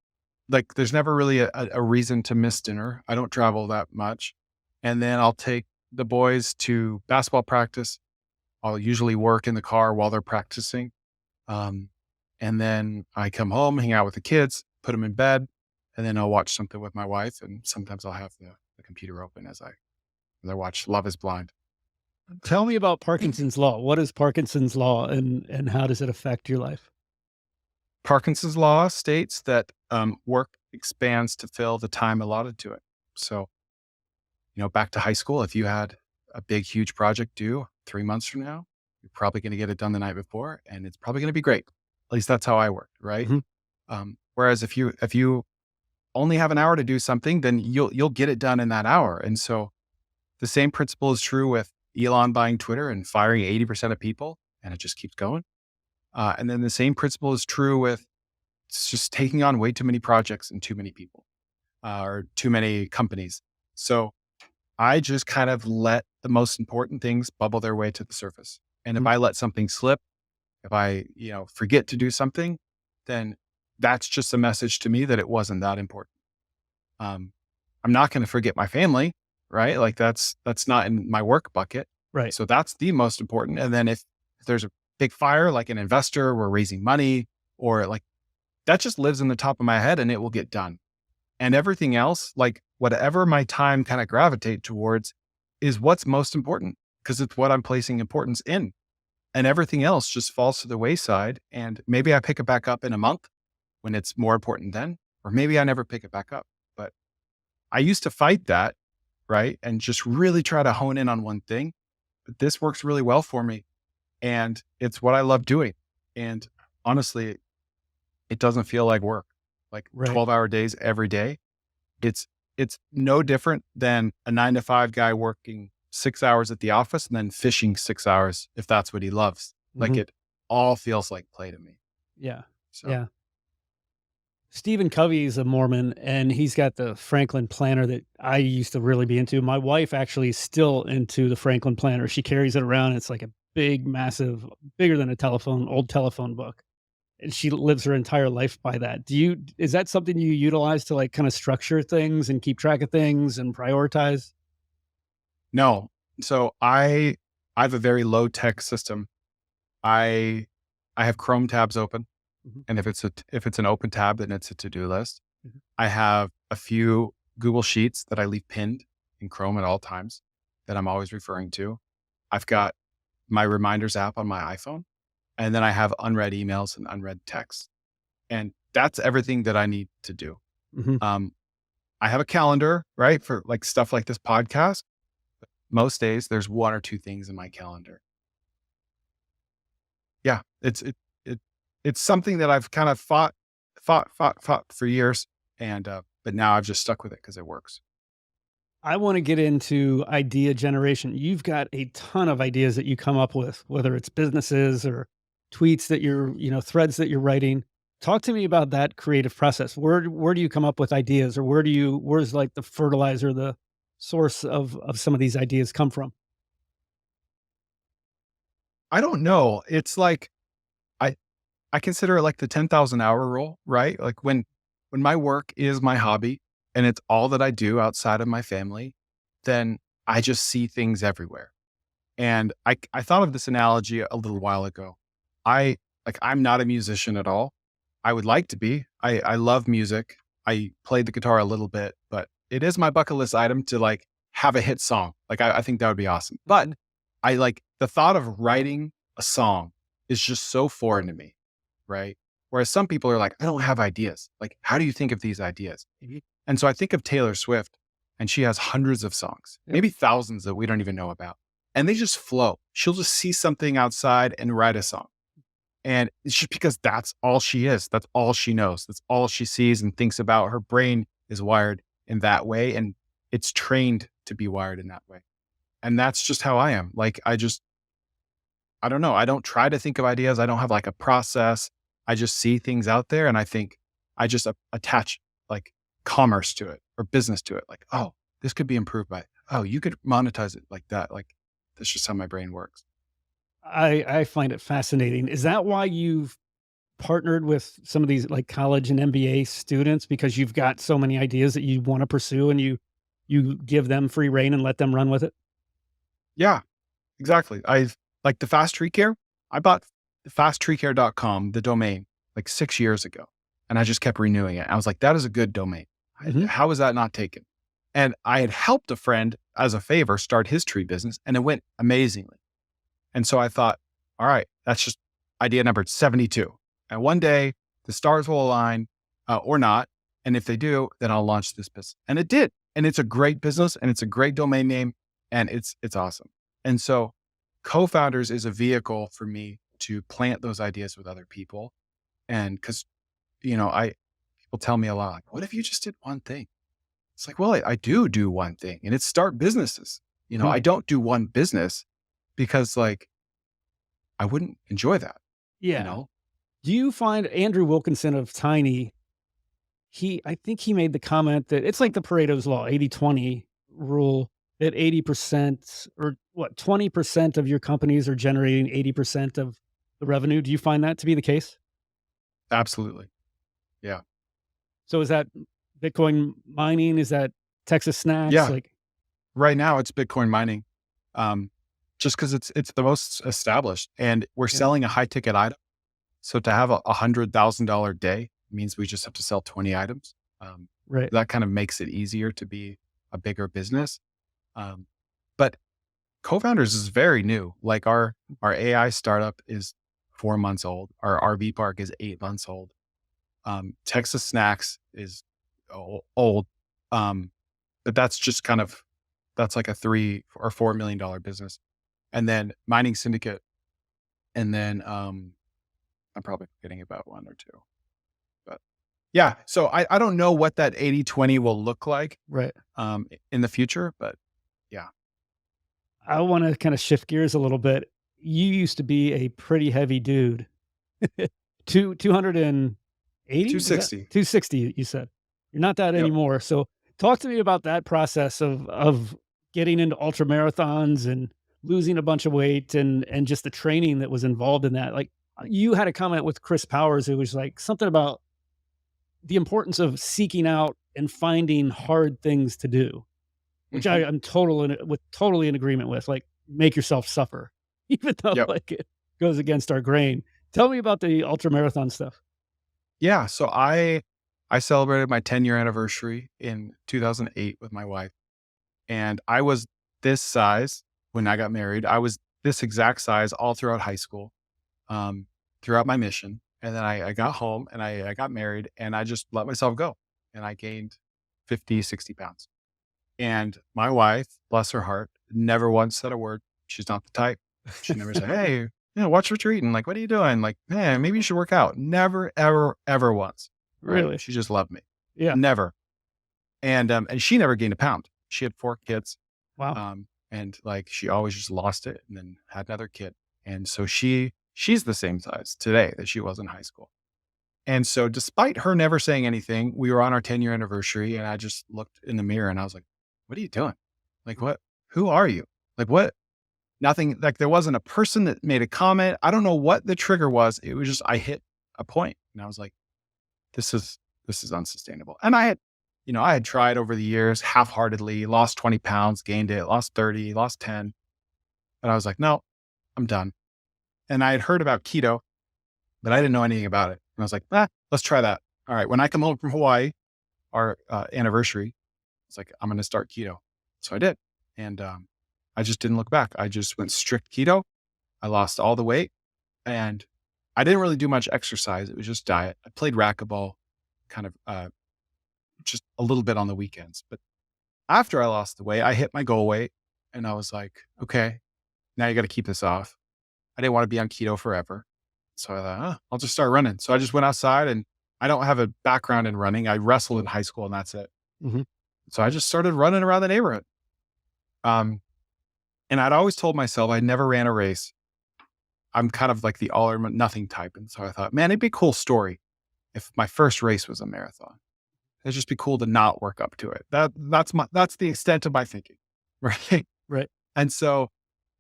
A: Like, there's never really a reason to miss dinner. I don't travel that much. And then I'll take the boys to basketball practice. I'll usually work in the car while they're practicing. Um, and then I come home, hang out with the kids, put them in bed, and then I'll watch something with my wife. And sometimes I'll have the computer open as I watch Love is Blind.
B: Tell me about Parkinson's law. What is Parkinson's law and how does it affect your life?
A: Parkinson's law states that work expands to fill the time allotted to it. So, back to high school, if you had a big, huge project due 3 months from now, you're probably going to get it done the night before, and it's probably going to be great. At least that's how I worked, right?
B: Mhm.
A: Whereas if you only have an hour to do something, then you'll get it done in that hour. And so the same principle is true with Elon buying Twitter and firing 80% of people, and it just keeps going. And then the same principle is true with just taking on way too many projects and too many people, or too many companies. So I just kind of let the most important things bubble their way to the surface. And if
B: Mhm.
A: I let something slip, if I, forget to do something, then that's just a message to me that it wasn't that important. Um, I'm not going to forget my family, right? Like that's not in my work bucket.
B: Right.
A: So that's the most important. And then if there's a big fire, like an investor, we're raising money, or like that just lives in the top of my head and it will get done. And everything else, like whatever my time kind of gravitate towards is what's most important because it's what I'm placing importance in. And everything else just falls to the wayside. And maybe I pick it back up in a month when it's more important then, or maybe I never pick it back up. But I used to fight that, right? And just really try to hone in on one thing. But this works really well for me. And it's what I love doing. And honestly, it doesn't feel like work, like
B: Right.
A: 12-hour days every day. It's it's no different than a 9 to 5 guy working 6 hours at the office and then fishing 6 hours if that's what he loves. Like
B: Mhm.
A: it all feels like play to me.
B: Yeah.
A: So
B: Yeah. Stephen Covey is a Mormon, and he's got the Franklin Planner that I used to really be into. My wife actually is still into the Franklin Planner. She carries it around. It's like a big, massive, bigger than a old telephone book. And she lives her entire life by that. Is that something you utilize to like kind of structure things and keep track of things and prioritize?
A: no. So I have a very low tech system. I I have Chrome tabs open.
B: Mhm.
A: And if it's an open tab, then it's a to-do list.
B: Mhm.
A: I have a few Google Sheets that I leave pinned in Chrome at all times that I'm always referring to. I've got my reminders app on my iPhone, and then I have unread emails and unread texts. And that's everything that I need to do.
B: Mhm.
A: Um, I have a calendar, right? For like stuff like this podcast. Most days there's one or two things in my calendar. Yeah, it's something that I've kind of fought for years, and but now I've just stuck with it because it works.
B: I want to get into idea generation. You've got a ton of ideas that you come up with, whether it's businesses or tweets that threads that you're writing. Talk to me about that creative process. Where do you come up with ideas, or where's like the fertilizer, the source of some of these ideas come from?
A: I don't know. It's like I I consider it like the 10,000 hour rule, right? Like when my work is my hobby and it's all that I do outside of my family, then I just see things everywhere. And I thought of this analogy a little while ago. I'm not a musician at all. I would like to be. I love music. I played the guitar a little bit, but it is my bucket list item to like have a hit song. Like I think that would be awesome. But
B: Mhm.
A: I like the thought of writing a song is just so foreign to me, right? Whereas some people are like, I don't have ideas. Like, how do you think of these ideas?
B: Mhm.
A: And so I think of Taylor Swift, and she has hundreds of songs,
B: Yep.
A: maybe thousands that we don't even know about. And they just flow. She'll just see something outside and write a song. And it's just because that's all she is. That's all she knows. That's all she sees and thinks about. Her brain is wired in that way. And it's trained to be wired in that way. And that's just how I am. Like, I don't know. I don't try to think of ideas. I don't have like a process. I just see things out there and I think I just attach like commerce to it or business to it. Like, oh, this could be improved by, oh, you could monetize it like that. Like, that's just how my brain works.
B: I find it fascinating. Is that why you've partnered with some of these like college and MBA students, because you've got so many ideas that you want to pursue, and you give them free reign and let them run with it?
A: Yeah, exactly. I've like the fast tree care. I bought fasttreecare.com, the domain, like 6 years ago. And I just kept renewing it. I was like, that is a good domain.
B: Mhm.
A: How is that not taken? And I had helped a friend as a favor start his tree business and it went amazingly. And so I thought, all right, that's just idea number 72. And one day the stars will align or not. And if they do, then I'll launch this business. And it did. And it's a great business and it's a great domain name and it's awesome. And so Co-Founders is a vehicle for me to plant those ideas with other people. And because, I people tell me a lot, like, what if you just did one thing? It's like, well, I do one thing and it's start businesses. I
B: Mhm.
A: don't do one business because like I wouldn't enjoy that, you
B: Yeah.
A: know?
B: Do you find Andrew Wilkinson of Tiny, I think he made the comment that it's like the Pareto's law, 80-20 rule, that 80% or what, 20% of your companies are generating 80% of the revenue. Do you find that to be the case?
A: Absolutely. Yeah.
B: So is that Bitcoin mining? Is that Texas snacks?
A: Yeah.
B: Like,
A: Right now it's Bitcoin mining. Um, just because it's the most established and we're
B: yeah,
A: selling a high ticket item. So to have a $100,000 day means we just have to sell 20 items. Um,
B: right.
A: that kind of makes it easier to be a bigger business. Um, but Co-Founders is very new. Like our AI startup is 4 months old. Our RV park is 8 months old. Texas Snacks is old. Um, but that's like a $3 or $4 million business. And then Mining Syndicate. And then I'm probably forgetting about one or two. But yeah, so I don't know what that 80-20 will look like
B: Right.
A: in the future, but yeah.
B: I want to kind of shift gears a little bit. You used to be a pretty heavy dude. 280, is that
A: 260.
B: 260, you said? You're not that
A: Yep.
B: anymore. So talk to me about that process of getting into ultra marathons and losing a bunch of weight, and just the training that was involved in that. Like, you had a comment with Chris Powers, it was like something about the importance of seeking out and finding hard things to do, which
A: Mhm.
B: I'm totally in agreement with. Like, make yourself suffer, even though
A: Yep.
B: like it goes against our grain. Tell me about the ultra marathon stuff.
A: Yeah, so I celebrated my 10-year anniversary in 2008 with my wife, and I was this size when I got married. I was this exact size all throughout high school, um, throughout my mission, and then I got home and I got married, and I just let myself go, and I gained 50, 60 pounds. And my wife, bless her heart, never once said a word. She's not the type. She never said, "Hey, watch what you're eating. Like, what are you doing? Like, man, maybe you should work out." Never, ever, ever once. Right?
B: Really?
A: She just loved me.
B: Yeah.
A: Never. And she never gained a pound. She had 4 kids.
B: Wow.
A: And like she always just lost it and then had another kid. And so she's the same size today that she was in high school. And so despite her never saying anything, we were on our 10-year anniversary and I just looked in the mirror and I was like, what are you doing? Like, what, who are you? Like, what? Nothing, like there wasn't a person that made a comment. I don't know what the trigger was. It was just, I hit a point and I was like, this is, this is unsustainable. And I had tried over the years half-heartedly, lost 20 pounds, gained it, lost 30, lost 10. But I was like, no, I'm done. And I had heard about keto, but I didn't know anything about it. And I was like, let's try that. All right. When I come home from Hawaii, our anniversary, it's like, I'm going to start keto. So I did. And I just didn't look back. I just went strict keto. I lost all the weight and I didn't really do much exercise. It was just diet. I played racquetball kind of just a little bit on the weekends. But after I lost the weight, I hit my goal weight and I was like, okay, now you got to keep this off. I didn't want to be on keto forever. So I thought, I'll just start running. So I just went outside and I don't have a background in running. I wrestled in high school and that's it.
B: Mhm.
A: So I just started running around the neighborhood. And I'd always told myself I never ran a race. I'm kind of like the all or nothing type. And so I thought, man, it'd be a cool story if my first race was a marathon. It'd just be cool to not work up to it. That's the extent of my thinking. Right.
B: Right.
A: And so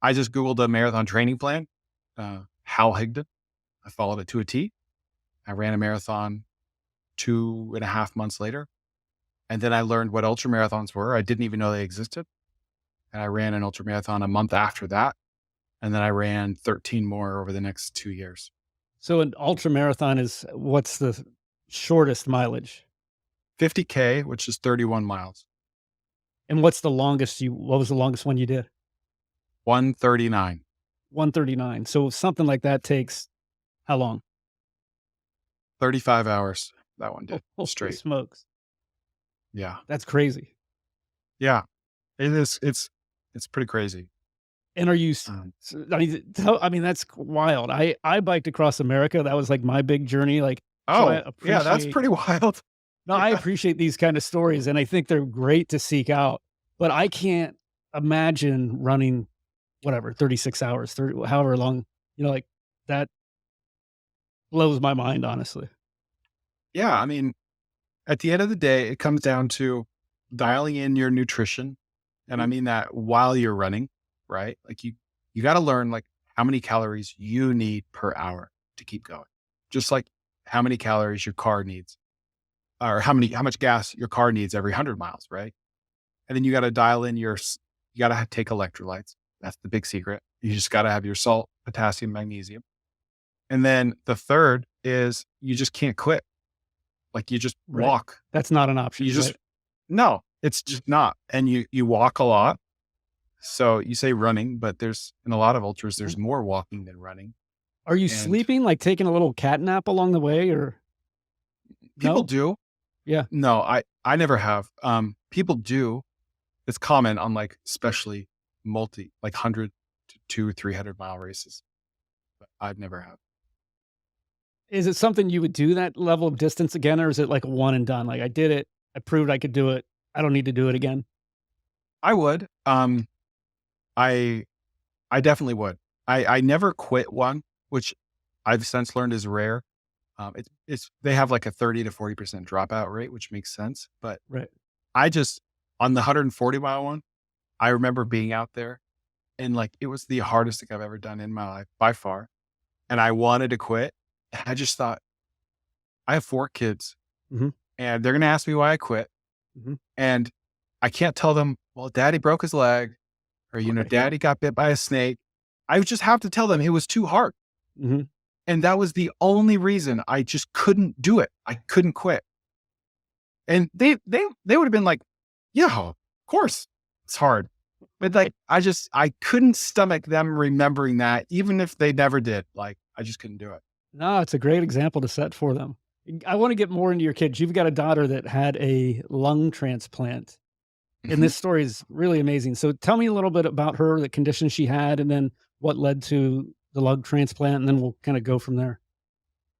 A: I just Googled a marathon training plan, Hal Higdon. I followed it to a T. I ran a marathon 2.5 months later. And then I learned what ultramarathons were. I didn't even know they existed. And I ran an ultramarathon a month after that. And then I ran 13 more over the next 2 years.
B: So an ultra marathon is what's the shortest mileage?
A: 50K, which is 31 miles,
B: And what was the longest one you did?
A: 139,
B: 139. So something like that takes how long?
A: 35 hours. That one did
B: Holy
A: straight.
B: smokes.
A: Yeah.
B: That's crazy.
A: Yeah. It is. It's pretty crazy.
B: And are you
A: Um,
B: I mean, that's wild. I biked across America. That was like my big journey. Like, so I
A: oh, yeah, that's
B: appreciate
A: pretty wild.
B: no, I
A: Yeah.
B: appreciate these kind of stories and I think they're great to seek out. But I can't imagine running whatever, 36 hours, 30, however long, like that blows my mind, honestly.
A: Yeah. I mean, at the end of the day, it comes down to dialing in your nutrition. And I
B: Mhm.
A: mean that while you're running, right? Like you got to learn like how many calories you need per hour to keep going. Just like how many calories your car needs or how much gas your car needs every 100 miles, right? And then you got to dial in you got to take electrolytes. That's the big secret. You just got to have your salt, potassium, magnesium. And then the third is you just can't quit. Like you just
B: Right.
A: walk.
B: That's not an
A: You
B: option,
A: just
B: right?
A: no, it's just not. And you walk a lot. So you say running, but there's in a lot of ultras,
B: Mhm.
A: there's more walking than running.
B: Are you
A: And
B: sleeping, like taking a little cat nap along the way or
A: people
B: no?
A: do.
B: Yeah.
A: No, I never have. People do. It's common on like especially like 100 to 200-300 mile races. But I've never have.
B: Is it something you would do that level of distance again, or is it like a one and done? Like I did it, I proved I could do it. I don't need to do it again.
A: I would. I I definitely would. I never quit one, which I've since learned is rare. It's they have like a 30 to 40% dropout rate, which makes sense. But
B: Right.
A: I just on the 140-mile one, I remember being out there and like it was the hardest thing I've ever done in my life by far. And I wanted to quit. I just thought, I have 4 kids
B: Mhm.
A: and they're gonna ask me why I quit.
B: Mhm.
A: And I can't tell them, well, daddy broke his leg or,
B: Right.
A: daddy got bit by a snake. I would just have to tell them it was too hard.
B: Mhm.
A: And that was the only reason I just couldn't do it. I couldn't quit. And they would have been like, yeah, of course it's hard. But like, I couldn't stomach them remembering that even if they never did, like, I just couldn't do it.
B: No, it's a great example to set for them. I wanna get more into your kids. You've got a daughter that had a lung transplant, and
A: Mhm.
B: this story is really amazing. So tell me a little bit about her, the condition she had, and then what led to the lung transplant, and then we'll kinda go from there.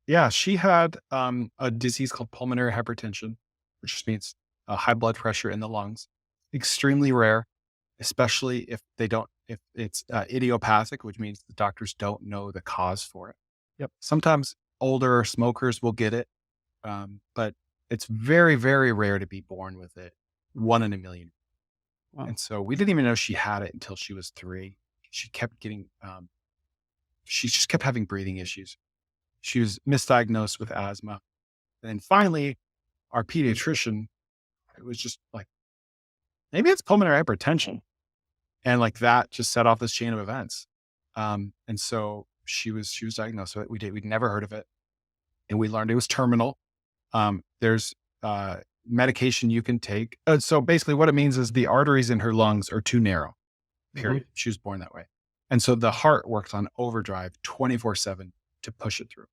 A: Yeah, she had a disease called pulmonary hypertension, which just means high blood pressure in the lungs. Extremely rare, especially if it's idiopathic, which means the doctors don't know the cause for it.
B: Yep.
A: Sometimes older smokers will get it. But it's very, very rare to be born with it. 1 in a million.
B: Wow.
A: And so we didn't even know she had it until she was 3. She kept getting, she just kept having breathing issues. She was misdiagnosed with asthma. And then finally, our pediatrician, it was just like, maybe it's pulmonary hypertension. And like that just set off this chain of events. And so she was diagnosed with it. We'd never heard of it. And we learned it was terminal. There's medication you can take. So basically what it means is the arteries in her lungs are too narrow,
B: Mhm.
A: period. She was born that way. And so the heart works on overdrive 24/7 to push it through.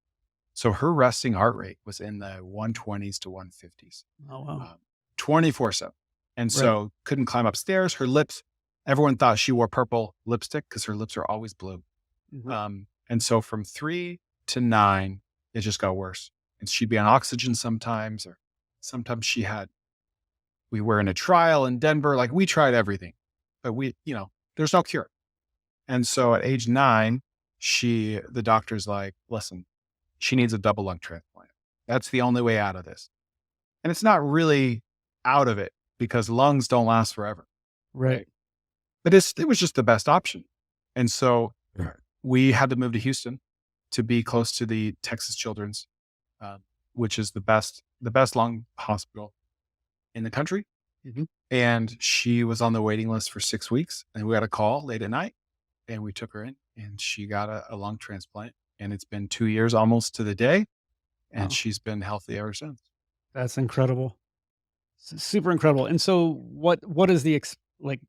A: So her resting heart rate was in the 120s to 150s,
B: Oh, wow.
A: 24/7. And
B: Right.
A: so couldn't climb upstairs. Her lips, everyone thought she wore purple lipstick because her lips are always blue.
B: Mhm.
A: And so from 3 to 9, it just got worse. And she'd be on oxygen sometimes, or sometimes we were in a trial in Denver. Like we tried everything, but there's no cure. And so at age 9, the doctor's like, listen, she needs a double lung transplant. That's the only way out of this. And it's not really out of it because lungs don't last forever.
B: Right.
A: Right. But it was just the best option. And so we had to move to Houston to be close to the Texas Children's, uh, which is the best lung hospital in the country.
B: Mhm.
A: And she was on the waiting list for 6 weeks. And we got a call late at night and we took her in and she got a lung transplant. And it's been 2 years almost to the day. And
B: Wow.
A: she's been healthy ever since.
B: That's incredible. Super incredible. And so what is the like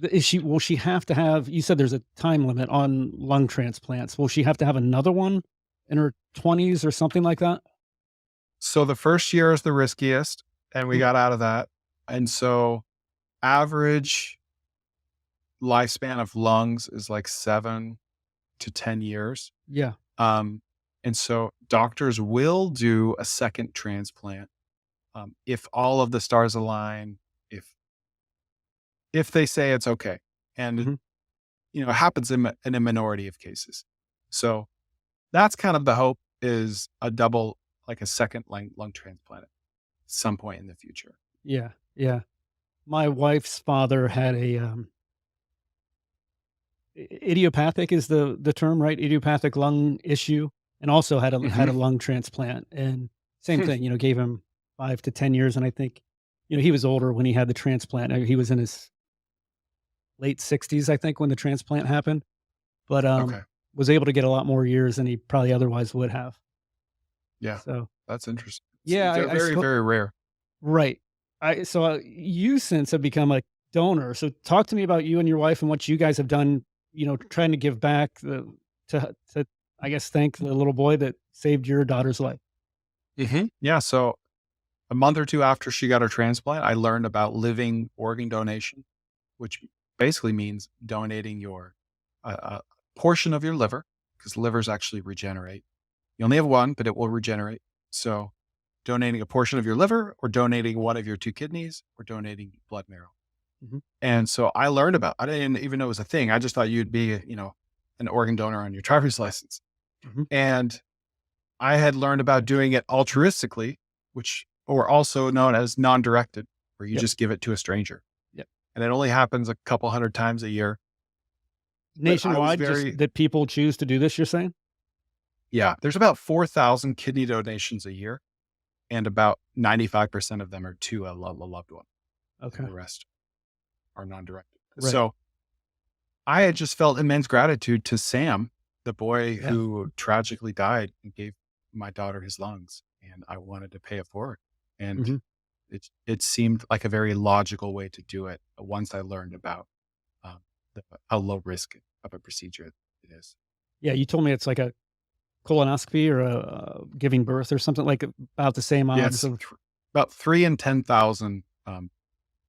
B: is she will she have to have you said there's a time limit on lung transplants. Will she have to have another one in her 20s or something like that?
A: So the first year is the riskiest, and we
B: Mhm.
A: got out of that. And so average lifespan of lungs is like 7 to 10 years.
B: Yeah.
A: Um, and so doctors will do a second transplant if all of the stars align, if if they say it's okay, and
B: Mhm.
A: it happens in a minority of cases. So that's kind of the hope is a double, like a second lung transplant at some point in the future.
B: Yeah. Yeah. My wife's father had a idiopathic is the term, right? Idiopathic lung issue, and also had a
A: Hmm.
B: lung transplant. And same thing, gave him 5 to 10 years. And I think, he was older when he had the transplant. He was in his late 60s, I think, when the transplant happened, but
A: Okay.
B: was able to get a lot more years than he probably otherwise would have.
A: Yeah,
B: So
A: that's interesting.
B: yeah,
A: They're
B: I
A: very,
B: suppose
A: very rare.
B: right. You since have become a donor. So talk to me about you and your wife and what you guys have done, trying to give back to I guess thank the little boy that saved your daughter's life.
A: Yeah. So a month or two after she got her transplant, I learned about living organ donation, which basically means donating your a portion of your liver because livers actually regenerate. You only have one, but it will regenerate. So donating a portion of your liver or donating one of your 2 kidneys or donating blood marrow.
B: Mhm.
A: And so I didn't even know it was a thing. I just thought you'd be, an organ donor on your driver's license.
B: Mhm.
A: And I had learned about doing it altruistically, which or also known as non-directed, where you
B: Yep.
A: just give it to a stranger.
B: Yep.
A: And it only happens a couple hundred times a year. But I was
B: Nationwide, just
A: very
B: that people choose to do this, you're saying?
A: yeah, there's about 4,000 kidney donations a year, and about 95% of them are to a loved one, and
B: Okay.
A: the rest are non-directed.
B: Right.
A: So I had just felt immense gratitude to Sam, the boy
B: Yeah.
A: who tragically died and gave my daughter his lungs, and I wanted to pay it forward. And
B: Mhm.
A: it seemed like a very logical way to do it once I learned about um, how low risk of a procedure it is.
B: Yeah, you told me it's like a colonoscopy or a, giving birth or something like about the same
A: Yeah,
B: odds
A: it's
B: of
A: about 3 in 10,000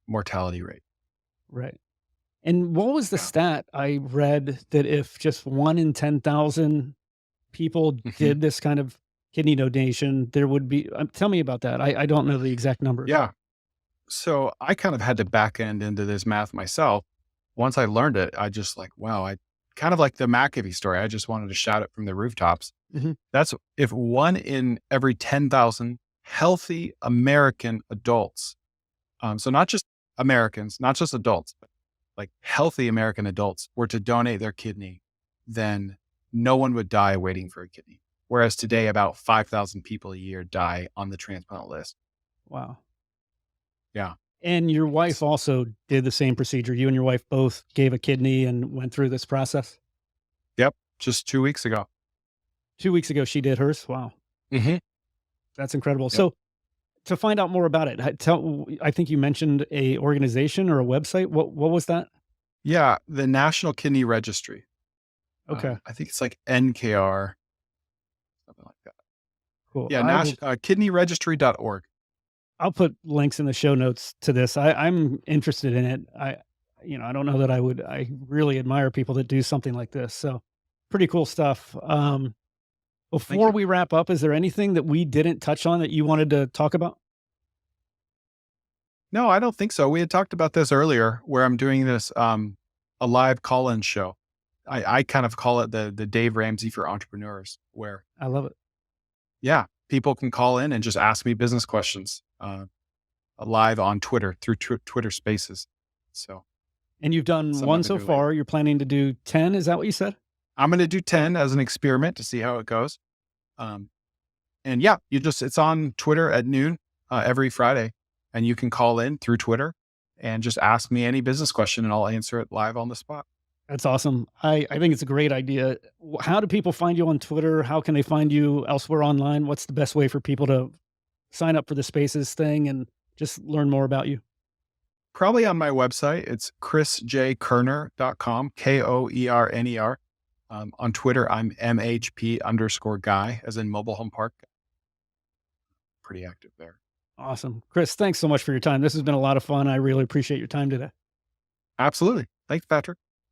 A: mortality rate.
B: right. And what was the
A: Yeah.
B: stat I read that if just 1 in 10,000 people
A: Mhm.
B: did this kind of kidney donation, there would be tell me about that. I don't know the exact numbers.
A: Yeah. So I kind of had to back end into this math myself. Once I learned it, I just like, wow, I kind of like the McAfee story. I just wanted to shout it from the rooftops.
B: Mhm.
A: That's if 1 in every 10,000 healthy American adults, so not just Americans, not just adults, but like healthy American adults were to donate their kidney, then no one would die waiting for a kidney. Whereas today, about 5,000 people a year die on the transplant list.
B: Wow.
A: Yeah.
B: And your wife
A: It's,
B: also did the same procedure. You and your wife both gave a kidney and went through this process?
A: yep. Just 2 weeks ago.
B: 2 weeks ago, she did hers? Wow,
A: Hmm.
B: that's incredible.
A: Yep.
B: So, to find out more about it, I think you mentioned a organization or a website. What was that?
A: Yeah. The National Kidney Registry.
B: Okay,
A: I think it's like NKR, something like that.
B: cool.
A: Yeah. Kidneyregistry.org.
B: I'll put links in the show notes to this. I'm interested in it. I don't know that I really admire people that do something like this. So pretty cool stuff.
A: Thank
B: Before
A: you.
B: we wrap up, is there anything that we didn't touch on that you wanted to talk about?
A: No, I don't think so. We had talked about this earlier where I'm doing this, a live call-in show. I kind of call it the Dave Ramsey for entrepreneurs, where,
B: I love it.
A: yeah, people can call in and just ask me business questions, live on Twitter through Twitter Spaces. So
B: And you've done
A: something
B: one
A: I've been
B: so
A: doing lately.
B: far. You're planning to do 10. Is that what you said?
A: I'm going to do 10 as an experiment to see how it goes. Um, and yeah, it's on Twitter at noon, every Friday, and you can call in through Twitter and just ask me any business question and I'll answer it live on the spot.
B: That's awesome. I think it's a great idea. How do people find you on Twitter? How can they find you elsewhere online? What's the best way for people to sign up for the Spaces thing and just learn more about you?
A: Probably on my website. It's chrisjkerner.com, Koerner. On Twitter, I'm MHP_guy, as in mobile home park. Pretty active there.
B: Awesome. Chris, thanks so much for your time. This has been a lot of fun. I really appreciate your time today.
A: Absolutely. Thanks, Patrick.